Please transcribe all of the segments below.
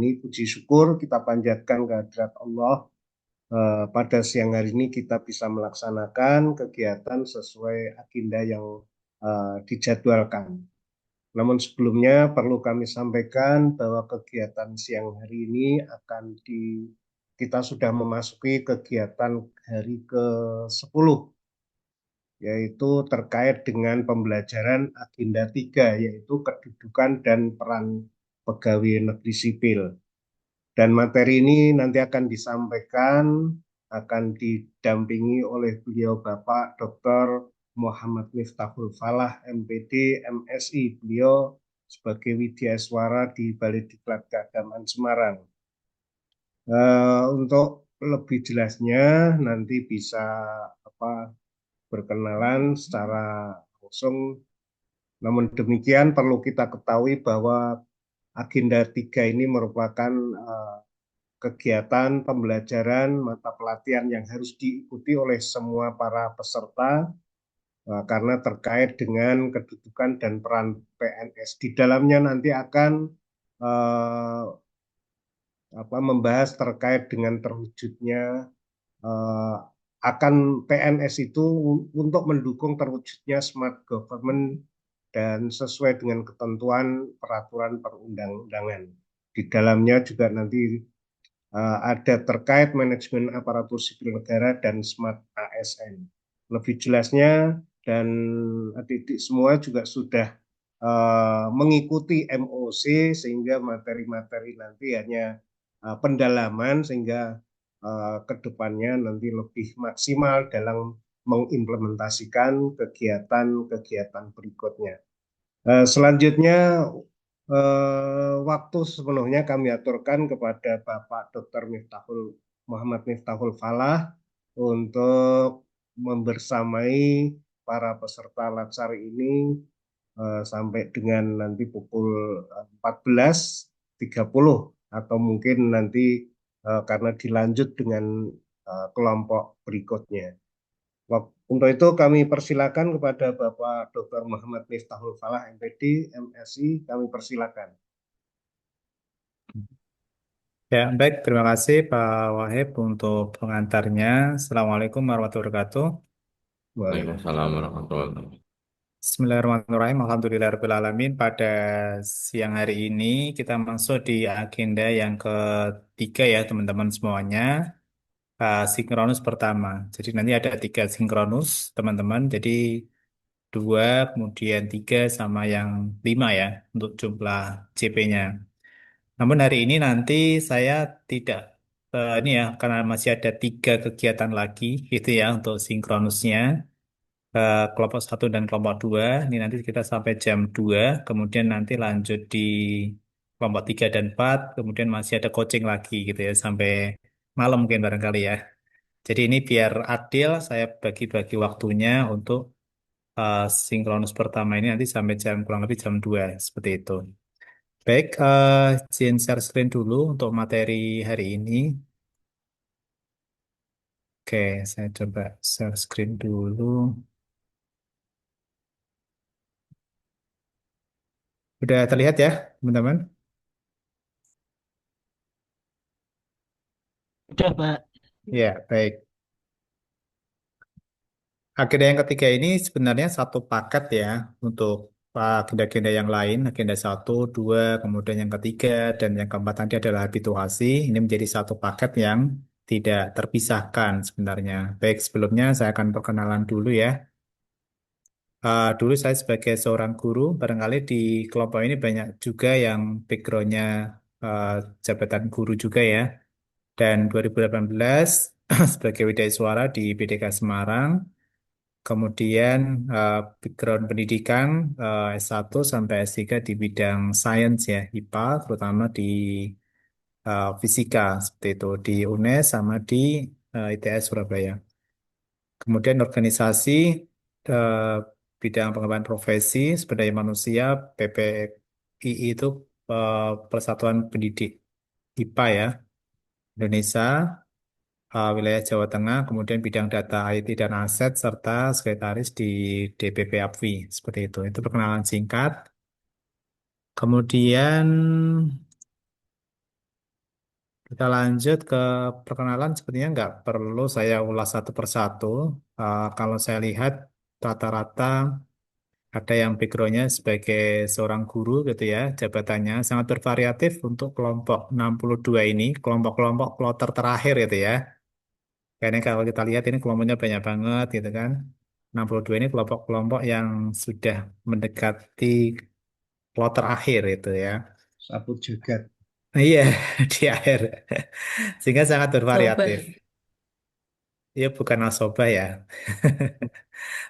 ini. Puji syukur kita panjatkan kehadirat Allah. Pada siang hari ini kita bisa melaksanakan kegiatan sesuai agenda yang dijadwalkan. Namun sebelumnya perlu kami sampaikan bahwa kegiatan siang hari ini kita sudah memasuki kegiatan hari ke-10, yaitu terkait dengan pembelajaran agenda 3, yaitu kedudukan dan peran pegawai negeri sipil. Dan materi ini nanti akan didampingi oleh beliau Bapak Dr. Muhammad Miftahul Falah, MPD, MSI. Beliau sebagai Widyaswara di Balediklat Keagamaan Semarang. Untuk lebih jelasnya nanti bisa berkenalan secara langsung. Namun demikian perlu kita ketahui bahwa agenda 3 ini merupakan kegiatan pembelajaran mata pelatihan yang harus diikuti oleh semua para peserta karena terkait dengan kedudukan dan peran PNS. Di dalamnya nanti akan membahas terkait dengan terwujudnya akan PNS itu untuk mendukung terwujudnya smart government dan sesuai dengan ketentuan peraturan perundang-undangan. Di dalamnya juga nanti ada terkait manajemen aparatur sipil negara dan smart ASN. Lebih jelasnya dan adik-adik semua juga sudah mengikuti MOC sehingga materi-materi nanti hanya pendalaman sehingga kedepannya nanti lebih maksimal dalam mengimplementasikan kegiatan-kegiatan berikutnya. Selanjutnya waktu sepenuhnya kami aturkan kepada Bapak Dr. Muhammad Miftahul Falah untuk membersamai para peserta latsar ini sampai dengan nanti pukul 14.30 atau mungkin nanti karena dilanjut dengan kelompok berikutnya. Untuk itu kami persilakan kepada Bapak Dr. Muhammad Miftahul Falah, MPD, MSI, kami persilakan. Ya, baik. Terima kasih Pak Wahib untuk pengantarnya. Assalamualaikum warahmatullahi wabarakatuh. Waalaikumsalam. Waalaikumsalam warahmatullahi wabarakatuh. Bismillahirrahmanirrahim. Alhamdulillahirrahmanirrahim. Pada siang hari ini kita masuk di agenda yang ketiga ya teman-teman semuanya. Sinkronus pertama. Jadi nanti ada 3 sinkronus teman-teman. Jadi 2, kemudian 3, sama yang 5 ya untuk jumlah CP-nya. Namun hari ini nanti saya tidak ini ya karena masih ada 3 kegiatan lagi gitu ya untuk sinkronusnya, kelompok 1 dan kelompok 2. Ini nanti kita sampai jam 2, kemudian nanti lanjut di kelompok 3 dan 4, kemudian masih ada coaching lagi gitu ya sampai malam mungkin barangkali ya. Jadi ini biar adil saya bagi-bagi waktunya untuk sinkronus pertama ini nanti sampai jam kurang lebih jam 2 seperti itu. Baik, izin share screen dulu untuk materi hari ini. Oke, saya coba share screen dulu. Udah terlihat ya, teman-teman? Udah, Pak. Ya, baik. Agenda yang ketiga ini sebenarnya satu paket ya untuk agenda-agenda yang lain. Agenda 1, 2, kemudian yang ketiga, dan yang keempat tadi adalah habituasi. Ini menjadi satu paket yang tidak terpisahkan sebenarnya. Baik, sebelumnya saya akan perkenalan dulu ya. Dulu saya sebagai seorang guru, barangkali di kelompok ini banyak juga yang backgroundnya uh, jabatan guru juga ya. Dan 2018 sebagai Widyaswara di BDK Semarang, kemudian background pendidikan S1 sampai S3 di bidang sains ya, IPA, terutama di fisika seperti itu di UNES sama di ITS Surabaya. Kemudian organisasi eh, bidang pengembangan profesi sumber daya manusia PPII itu Persatuan Pendidik IPA ya Indonesia, wilayah Jawa Tengah, kemudian bidang data IT dan aset serta sekretaris di DPP APFI seperti itu. Itu perkenalan singkat. Kemudian Kita lanjut ke perkenalan. Sepertinya nggak perlu saya ulas satu persatu. Kalau saya lihat rata-rata ada yang backgroundnya sebagai seorang guru gitu ya, jabatannya sangat bervariatif untuk kelompok 62 ini, kelompok-kelompok kloter terakhir gitu ya. Kayaknya kalau kita lihat ini kelompoknya banyak banget gitu kan. 62 ini kelompok-kelompok yang sudah mendekati kloter akhir itu ya. Sapu jagat. Iya, di akhir. Sehingga sangat Sobat. bervariatif. Iya, bukan nasabah ya.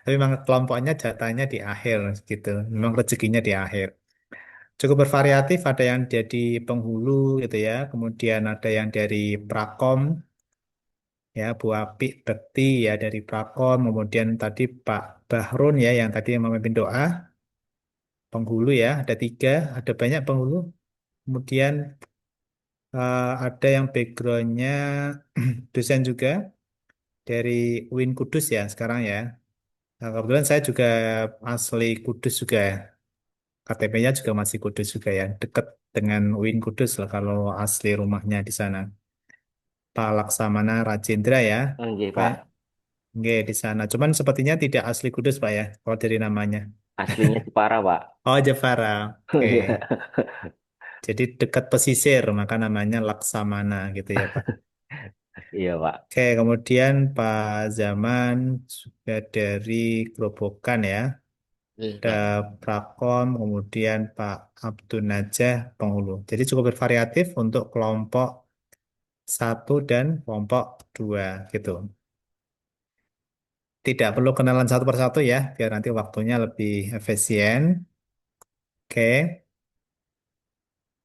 Tapi memang kelompoknya jatahnya di akhir gitu. Memang rezekinya di akhir. Cukup bervariatif, ada yang jadi penghulu gitu ya. Kemudian ada yang dari Prakom, ya Bu Apik Bekti ya dari Prakom. Kemudian tadi Pak Bahrun ya yang tadi yang memimpin doa. Penghulu ya, ada tiga, ada banyak penghulu. Kemudian ada yang backgroundnya dosen juga dari UIN Kudus ya sekarang ya. Nah, kebetulan saya juga asli Kudus juga ya. KTP-nya juga masih Kudus juga ya. Dekat dengan UIN Kudus lah kalau asli rumahnya di sana. Pak Laksamana Rajendra ya. Nggih, Pak, Pak. nggih di sana. Cuman sepertinya tidak asli Kudus Pak ya, kalau dari namanya. Aslinya Jepara, Pak. Oh, Jepara. Oke. Iya. Jadi dekat pesisir, maka namanya Laksamana gitu ya Pak. Iya, Pak. Oke, kemudian Pak Zaman juga dari Grobogan ya. Iya, Ada Pak. Prakom, kemudian Pak Abdul Najah Penghulu. Jadi cukup bervariatif untuk kelompok satu dan kelompok dua gitu. Tidak perlu kenalan satu persatu ya, biar nanti waktunya lebih efisien. Oke.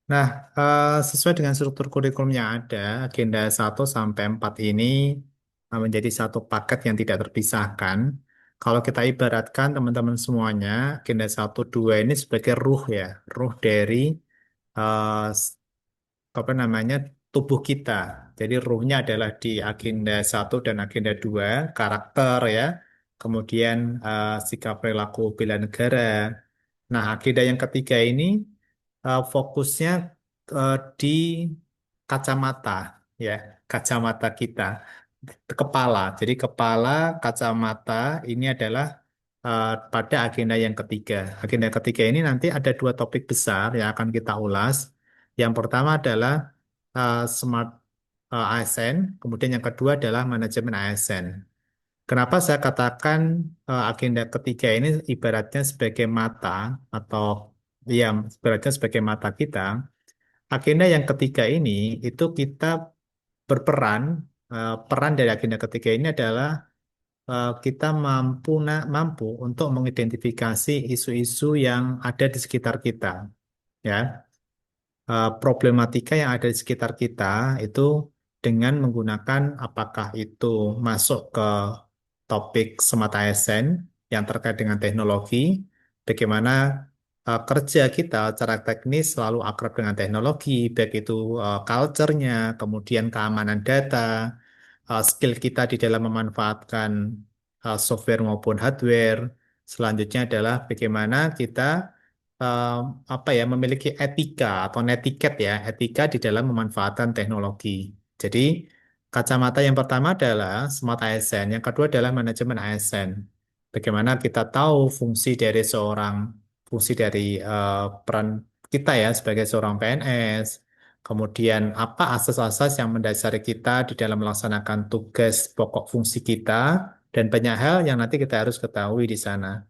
Nah, sesuai dengan struktur kurikulum yang ada, agenda 1 sampai 4 ini menjadi satu paket yang tidak terpisahkan. Kalau kita ibaratkan teman-teman semuanya, agenda 1, 2 ini sebagai ruh ya, ruh dari eh, apa namanya tubuh kita. Jadi ruhnya adalah di agenda 1 dan agenda 2 karakter ya, kemudian sikap perilaku bela negara. Nah, agenda yang ketiga ini fokusnya di kacamata ya, kacamata kita, kepala. Jadi kepala kacamata ini adalah pada agenda yang ketiga. Agenda ketiga ini nanti ada dua topik besar yang akan kita ulas. Yang pertama adalah smart ASN, kemudian yang kedua adalah manajemen ASN. Kenapa saya katakan agenda ketiga ini ibaratnya sebagai mata atau ya ibaratnya sebagai mata kita. Agenda yang ketiga ini itu kita berperan, peran dari agenda ketiga ini adalah kita mampu untuk mengidentifikasi isu-isu yang ada di sekitar kita, ya. Problematika yang ada di sekitar kita itu dengan menggunakan apakah itu masuk ke topik Smart ASN yang terkait dengan teknologi, bagaimana kerja kita secara teknis selalu akrab dengan teknologi, baik itu culture-nya, kemudian keamanan data, skill kita di dalam memanfaatkan software maupun hardware. Selanjutnya adalah bagaimana kita eh, apa ya memiliki etika atau netiket ya, etika di dalam memanfaatkan teknologi. Jadi kacamata yang pertama adalah smart ASN, yang kedua adalah manajemen ASN. Bagaimana kita tahu fungsi dari peran kita ya sebagai seorang PNS, kemudian apa asas-asas yang mendasari kita di dalam melaksanakan tugas pokok fungsi kita, dan banyak hal yang nanti kita harus ketahui di sana.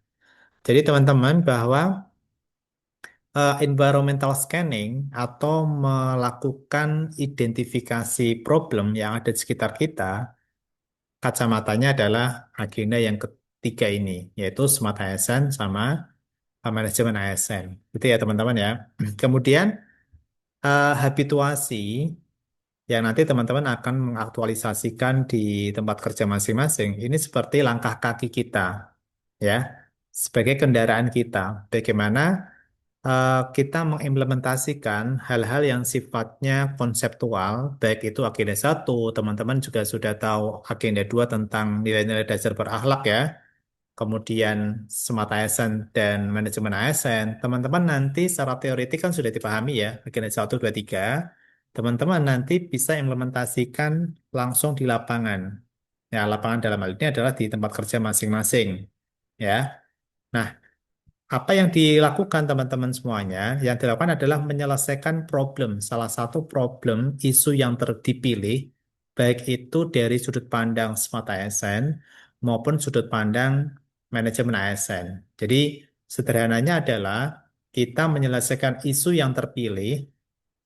Jadi teman-teman bahwa environmental scanning atau melakukan identifikasi problem yang ada di sekitar kita, kacamatanya adalah agenda yang ketiga ini, yaitu smart ASN sama manajemen ASN. Itu ya teman-teman ya. Kemudian habituasi yang nanti teman-teman akan mengaktualisasikan di tempat kerja masing-masing. Ini seperti langkah kaki kita, ya, sebagai kendaraan kita. Bagaimana kita mengimplementasikan hal-hal yang sifatnya konseptual, baik itu agenda 1, teman-teman juga sudah tahu agenda 2 tentang nilai-nilai dasar berakhlak ya, kemudian smart ASN dan manajemen ASN, teman-teman nanti secara teoritik kan sudah dipahami ya, agenda 1, 2, 3. teman-teman nanti bisa implementasikan langsung di lapangan. Ya, lapangan dalam hal ini adalah di tempat kerja masing-masing. Ya, nah, apa yang dilakukan teman-teman semuanya? Yang dilakukan adalah menyelesaikan problem, salah satu problem isu yang dipilih, baik itu dari sudut pandang smart ASN maupun sudut pandang manajemen ASN. Jadi, sederhananya adalah kita menyelesaikan isu yang terpilih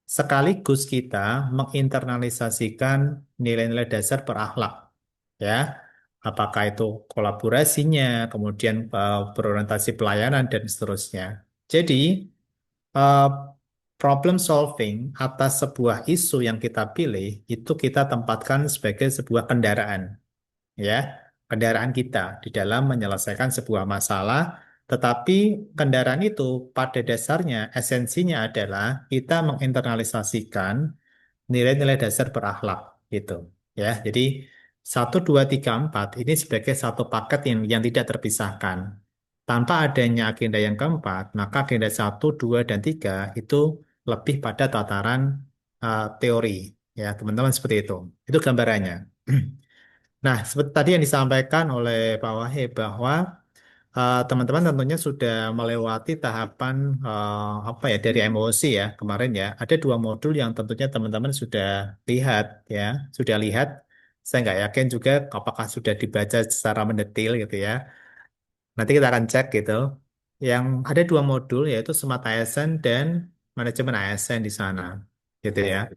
sekaligus kita menginternalisasikan nilai-nilai dasar berakhlak, ya. Apakah itu kolaborasinya, kemudian berorientasi pelayanan dan seterusnya. Jadi, eh, problem solving atas sebuah isu yang kita pilih itu kita tempatkan sebagai sebuah kendaraan, ya, kendaraan kita di dalam menyelesaikan sebuah masalah, tetapi kendaraan itu pada dasarnya esensinya adalah kita menginternalisasikan nilai-nilai dasar berakhlak gitu, ya. Jadi 1, 2, 3, 4 ini sebagai satu paket yang tidak terpisahkan. Tanpa adanya agenda yang keempat, maka agenda 1, 2, dan 3 itu lebih pada tataran teori, ya teman-teman, seperti itu. Itu gambarannya. Nah, seperti tadi yang disampaikan oleh Pak Wahid bahwa teman-teman tentunya sudah melewati tahapan apa ya, dari emosi ya kemarin ya. Ada 2 modul yang tentunya teman-teman sudah lihat ya, sudah lihat. Saya nggak yakin juga apakah sudah dibaca secara mendetil gitu ya. Nanti kita akan cek gitu. Yang ada 2 modul yaitu Smart ASN dan Manajemen ASN di sana, gitu ya.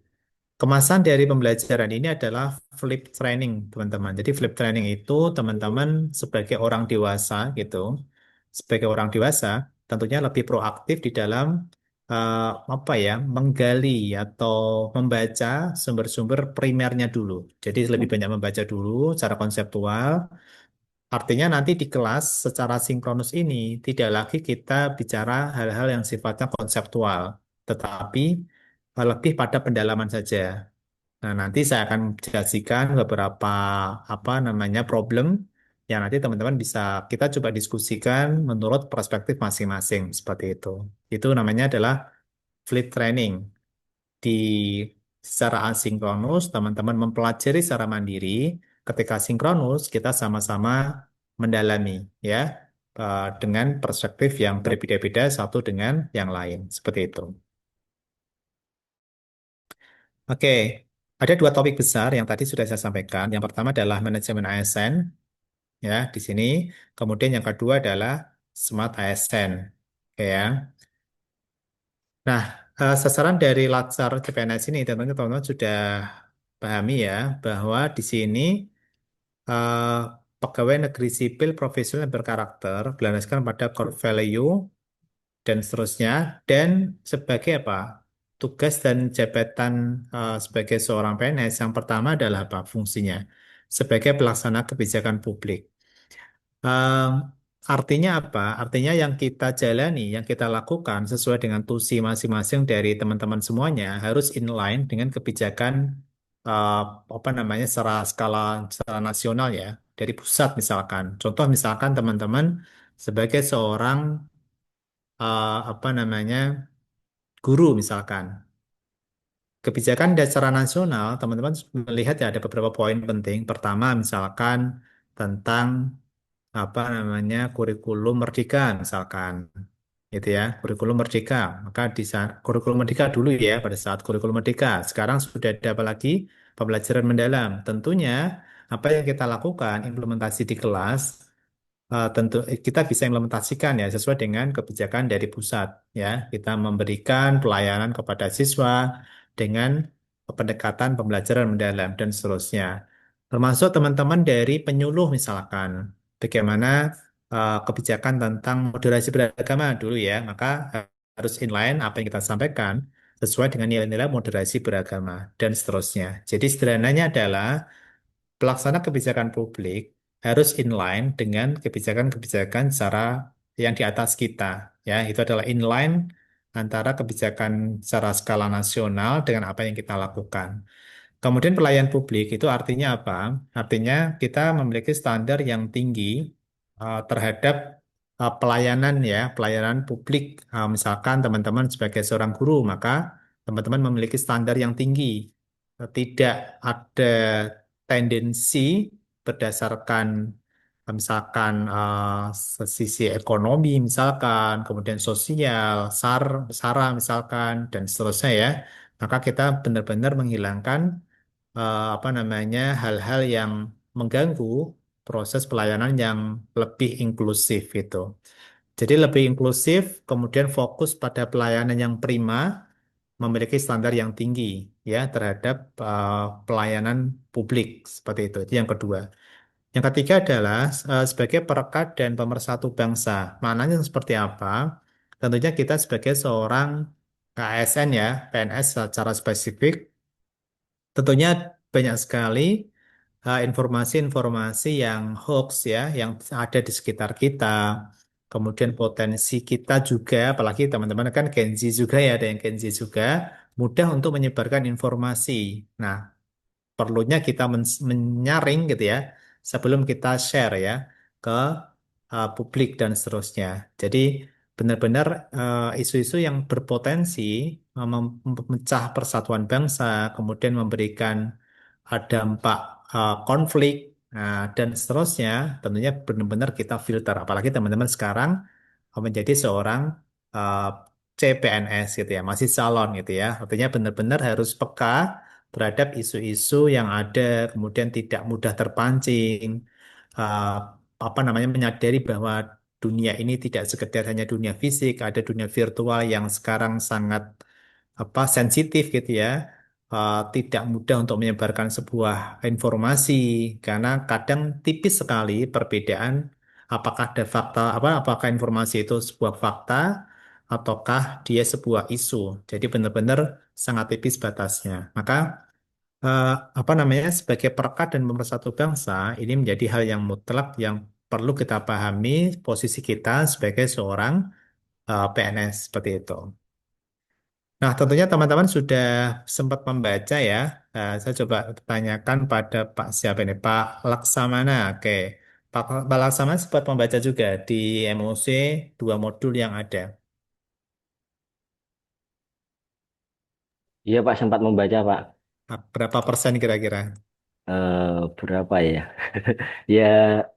Kemasan dari pembelajaran ini adalah flip training, teman-teman. Jadi flip training itu teman-teman sebagai orang dewasa gitu, sebagai orang dewasa tentunya lebih proaktif di dalam apa ya, menggali atau membaca sumber-sumber primernya dulu. Jadi lebih banyak membaca dulu secara konseptual. Artinya nanti di kelas secara sinkronus ini tidak lagi kita bicara hal-hal yang sifatnya konseptual, tetapi lebih pada pendalaman saja. Nah, nanti saya akan jelasikan beberapa apa namanya problem yang nanti teman-teman bisa kita coba diskusikan menurut perspektif masing-masing seperti itu. Itu namanya adalah flip training. Di secara asinkronus teman-teman mempelajari secara mandiri, ketika sinkronus kita sama-sama mendalami ya, dengan perspektif yang berbeda-beda satu dengan yang lain seperti itu. Oke, ada 2 topik besar yang tadi sudah saya sampaikan. Yang pertama adalah manajemen ASN, ya, di sini. Kemudian yang kedua adalah smart ASN, oke ya. Nah, sasaran dari Latsar CPNS ini tentunya teman-teman sudah pahami ya, bahwa di sini eh, pegawai negeri sipil profesional yang berkarakter berlandaskan pada core value dan seterusnya, dan sebagai apa? Tugas dan jabatan sebagai seorang PNS yang pertama adalah apa fungsinya? Sebagai pelaksana kebijakan publik. Em, Artinya apa? Artinya yang kita jalani, yang kita lakukan sesuai dengan tusi masing-masing dari teman-teman semuanya harus inline dengan kebijakan eh, apa namanya, secara nasional ya, dari pusat misalkan. Contoh misalkan teman-teman sebagai seorang apa namanya, guru misalkan. Kebijakan secara nasional, teman-teman melihat ya ada beberapa poin penting. Pertama, misalkan tentang apa namanya, kurikulum merdeka misalkan, gitu ya, kurikulum merdeka. Maka di saat kurikulum merdeka dulu ya, pada saat kurikulum merdeka, sekarang sudah ada apa lagi, pembelajaran mendalam. Tentunya apa yang kita lakukan implementasi di kelas, tentu kita bisa implementasikan ya sesuai dengan kebijakan dari pusat ya. Kita memberikan pelayanan kepada siswa dengan pendekatan pembelajaran mendalam dan seterusnya. Termasuk teman-teman dari penyuluh misalkan, bagaimana kebijakan tentang moderasi beragama dulu ya, maka harus inline apa yang kita sampaikan sesuai dengan nilai-nilai moderasi beragama dan seterusnya. Jadi sederhananya adalah pelaksana kebijakan publik harus inline dengan kebijakan-kebijakan secara yang di atas kita. Ya, itu adalah inline antara kebijakan secara skala nasional dengan apa yang kita lakukan. Kemudian pelayan publik itu artinya apa? Artinya kita memiliki standar yang tinggi terhadap pelayanan ya, pelayanan publik. Misalkan teman-teman sebagai seorang guru, maka teman-teman memiliki standar yang tinggi. Tidak ada tendensi berdasarkan misalkan sisi ekonomi misalkan, kemudian sosial, sara misalkan dan seterusnya ya. Maka kita benar-benar menghilangkan apa namanya hal-hal yang mengganggu proses pelayanan yang lebih inklusif itu. Jadi lebih inklusif, kemudian fokus pada pelayanan yang prima, memiliki standar yang tinggi ya terhadap pelayanan publik seperti itu. Itu yang kedua. Yang ketiga adalah sebagai perekat dan pemersatu bangsa. Maknanya seperti apa? Tentunya kita sebagai seorang ASN ya, PNS secara spesifik, tentunya banyak sekali informasi-informasi yang hoax ya, yang ada di sekitar kita. Kemudian potensi kita juga, apalagi teman-teman kan Gen Z juga ya, ada yang Gen Z juga, mudah untuk menyebarkan informasi. Nah, perlunya kita menyaring gitu ya sebelum kita share ya ke publik dan seterusnya. Jadi benar-benar isu-isu yang berpotensi memecah persatuan bangsa, kemudian memberikan dampak konflik dan seterusnya, tentunya benar-benar kita filter. Apalagi teman-teman sekarang menjadi seorang uh, CPNS gitu ya, masih calon gitu ya. Artinya benar-benar harus peka terhadap isu-isu yang ada, kemudian tidak mudah terpancing, uh, apa namanya menyadari bahwa dunia ini tidak sekedar hanya dunia fisik, ada dunia virtual yang sekarang sangat apa sensitif gitu ya. Tidak mudah untuk menyebarkan sebuah informasi karena kadang tipis sekali perbedaan apakah ada fakta apa apakah informasi itu sebuah fakta ataukah dia sebuah isu. Jadi benar-benar sangat tipis batasnya. Maka eh, apa namanya sebagai perekat dan pemersatu bangsa ini menjadi hal yang mutlak yang perlu kita pahami posisi kita sebagai seorang PNS seperti itu. Nah, tentunya teman-teman sudah sempat membaca ya. Saya coba tanyakan pada Pak siapa ini, Pak Laksamana. Oke, Pak Laksamana sempat membaca juga di MOC dua modul yang ada. Iya Pak, sempat membaca Pak. Nah, berapa persen kira-kira? Berapa ya? Ya,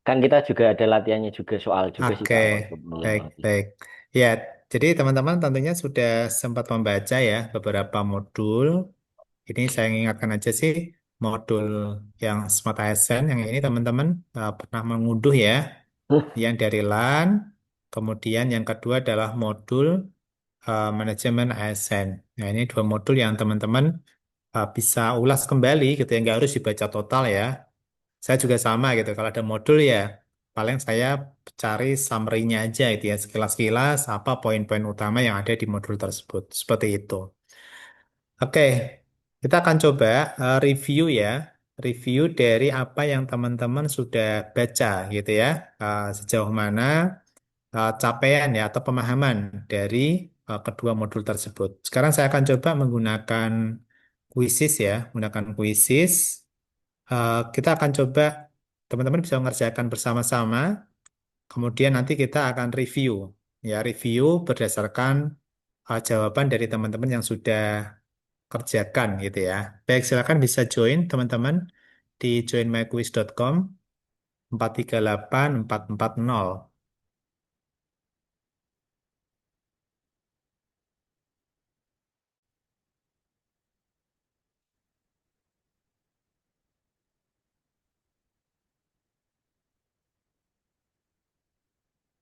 kan kita juga ada latihannya juga soal juga sih Oke, Pak untuk baik, melewati. baik. Ya, jadi teman-teman tentunya sudah sempat membaca ya beberapa modul. Ini saya ingatkan aja sih, modul yang Smart ASN yang ini teman-teman pernah mengunduh ya, yang dari LAN. Kemudian yang kedua adalah modul manajemen ASN. Nah, ini dua modul yang teman-teman bisa ulas kembali gitu ya, nggak harus dibaca total ya. Saya juga sama gitu. Kalau ada modul ya paling saya cari summary-nya aja gitu ya. Sekilas-kilas apa poin-poin utama yang ada di modul tersebut. Seperti itu. Oke, kita akan coba review ya. Review dari apa yang teman-teman sudah baca gitu ya. Sejauh mana capaian ya atau pemahaman dari kedua modul tersebut. Sekarang saya akan coba menggunakan quizzes ya. Menggunakan quizzes. Kita akan coba teman-teman bisa mengerjakan bersama-sama, kemudian nanti kita akan review. Ya, review berdasarkan jawaban dari teman-teman yang sudah kerjakan gitu ya. Baik, silakan bisa join teman-teman di joinmyquiz.com 438440.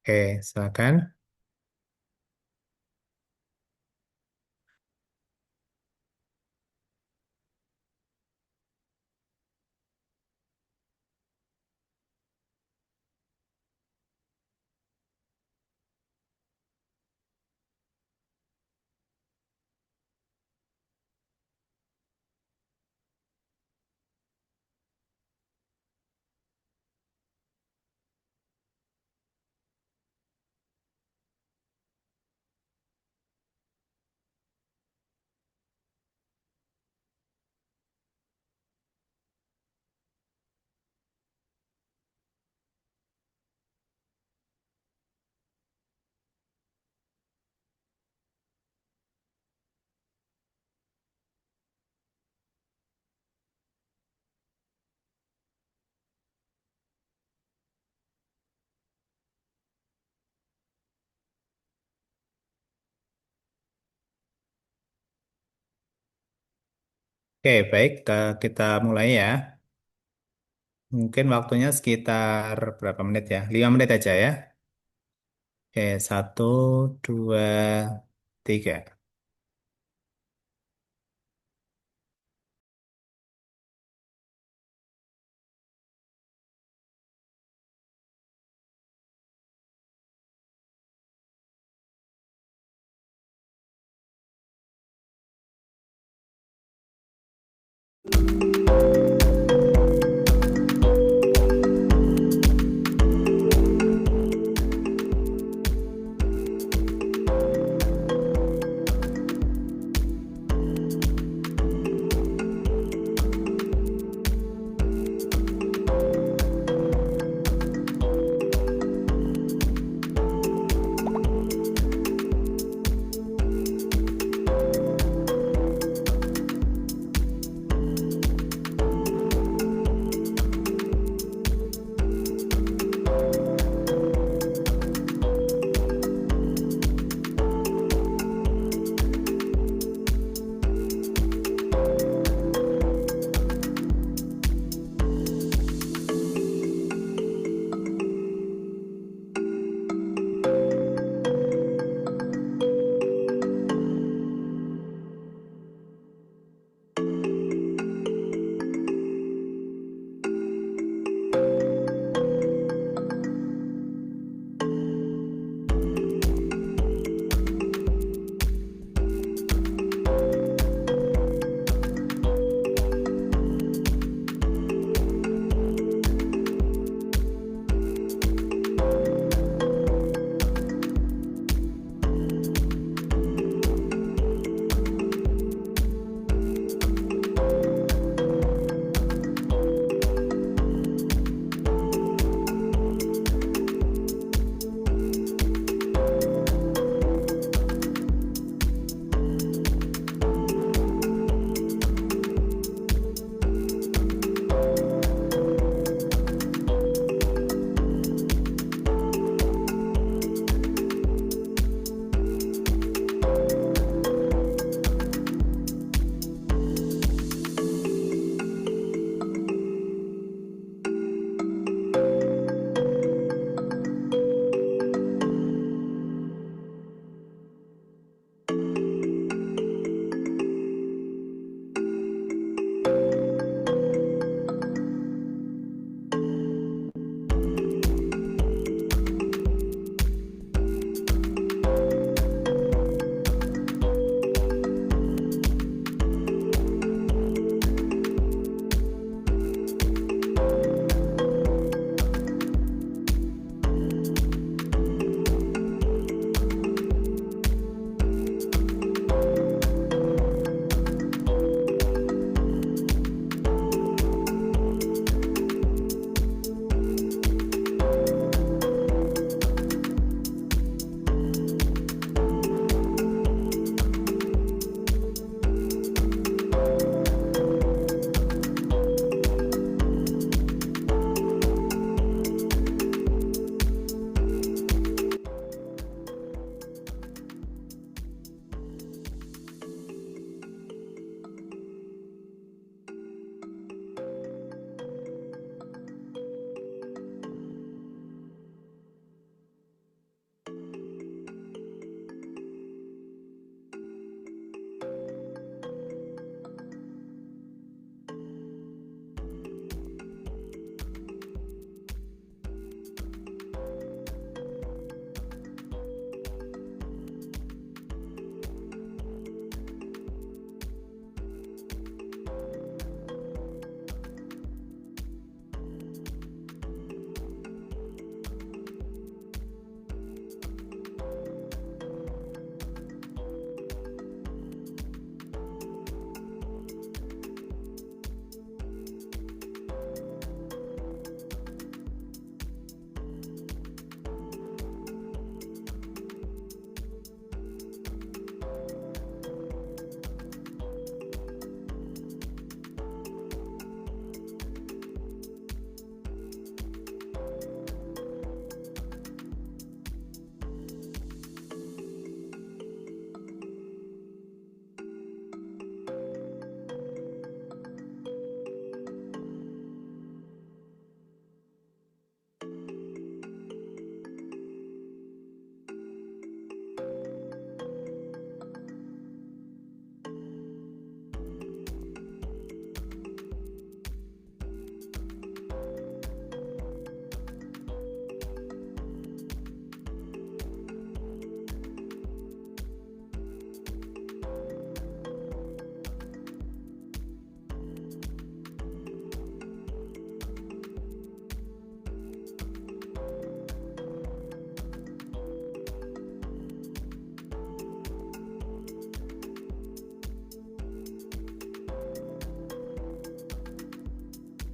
Oke, silakan. Oke, baik, kita mulai ya. Mungkin waktunya sekitar berapa menit ya? 5 menit aja ya. Oke, 1, 2, 3.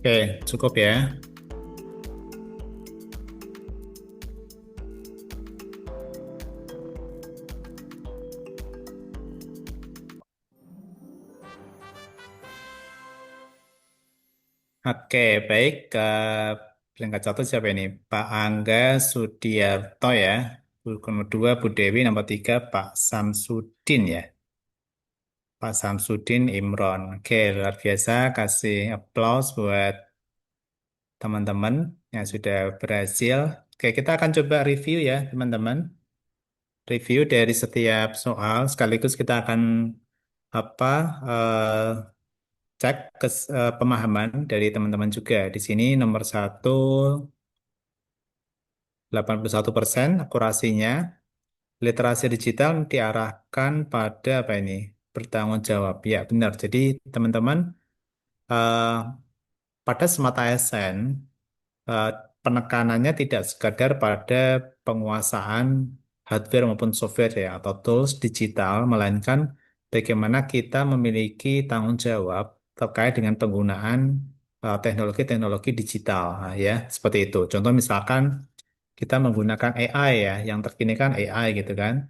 Oke, cukup ya. Oke, baik. Peringkat satu siapa ini? Pak Angga Sudiarto ya. Nomor dua, Bu Dewi. Nomor tiga, Pak Samsudin ya. Pak Samsudin Imron. Oke, luar biasa. Kasih applause buat teman-teman yang sudah berhasil. Oke, kita akan coba review ya, teman-teman. Review dari setiap soal. Sekaligus kita akan apa cek pemahaman dari teman-teman juga. Di sini nomor satu, 81% akurasinya. Literasi digital diarahkan pada apa ini? Bertanggung jawab. Ya, benar. Jadi, teman-teman, eh, pada Smart ASN, eh, penekanannya tidak sekadar pada penguasaan hardware maupun software ya, atau tools digital, melainkan bagaimana kita memiliki tanggung jawab terkait dengan penggunaan teknologi-teknologi digital. Nah, ya, seperti itu. Contoh misalkan kita menggunakan AI ya, yang terkini kan AI gitu kan.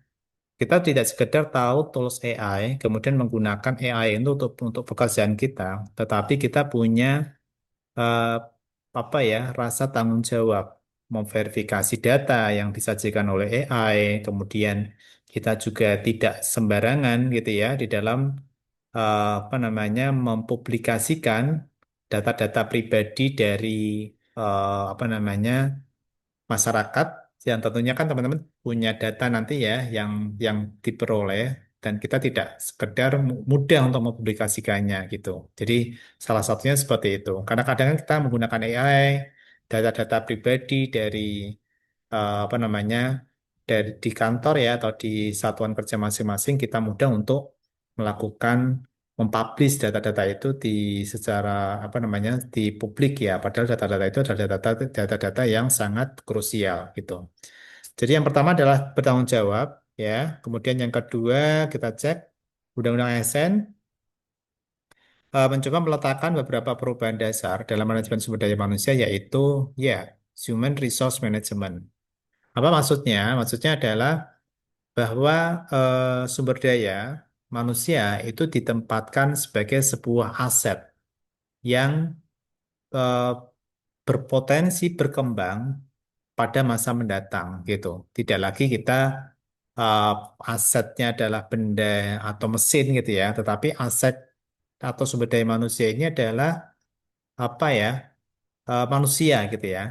Kita tidak sekedar tahu tools AI, kemudian menggunakan AI itu untuk pekerjaan kita, tetapi kita punya eh, apa ya, rasa tanggung jawab memverifikasi data yang disajikan oleh AI, kemudian kita juga tidak sembarangan gitu ya di dalam apa namanya mempublikasikan data-data pribadi dari apa namanya masyarakat yang tentunya kan teman-teman punya data nanti ya yang diperoleh dan kita tidak sekedar mudah untuk mempublikasikannya gitu. Jadi salah satunya seperti itu. Karena kadang kan kita menggunakan AI, data-data pribadi dari apa namanya di kantor ya atau di satuan kerja masing-masing kita mudah untuk melakukan mempublish data-data itu di secara apa namanya di publik ya padahal data-data itu adalah data-data yang sangat krusial gitu. Jadi yang pertama adalah bertanggung jawab ya. Kemudian yang kedua kita cek Undang-Undang ASN mencoba meletakkan beberapa perubahan dasar dalam manajemen sumber daya manusia yaitu ya human resource management. Apa maksudnya? Maksudnya adalah bahwa sumber daya manusia itu ditempatkan sebagai sebuah aset yang eh, berpotensi berkembang pada masa mendatang gitu. Tidak lagi kita eh, asetnya adalah benda atau mesin gitu ya, tetapi aset atau sumber daya manusia ini adalah apa ya? Manusia gitu ya.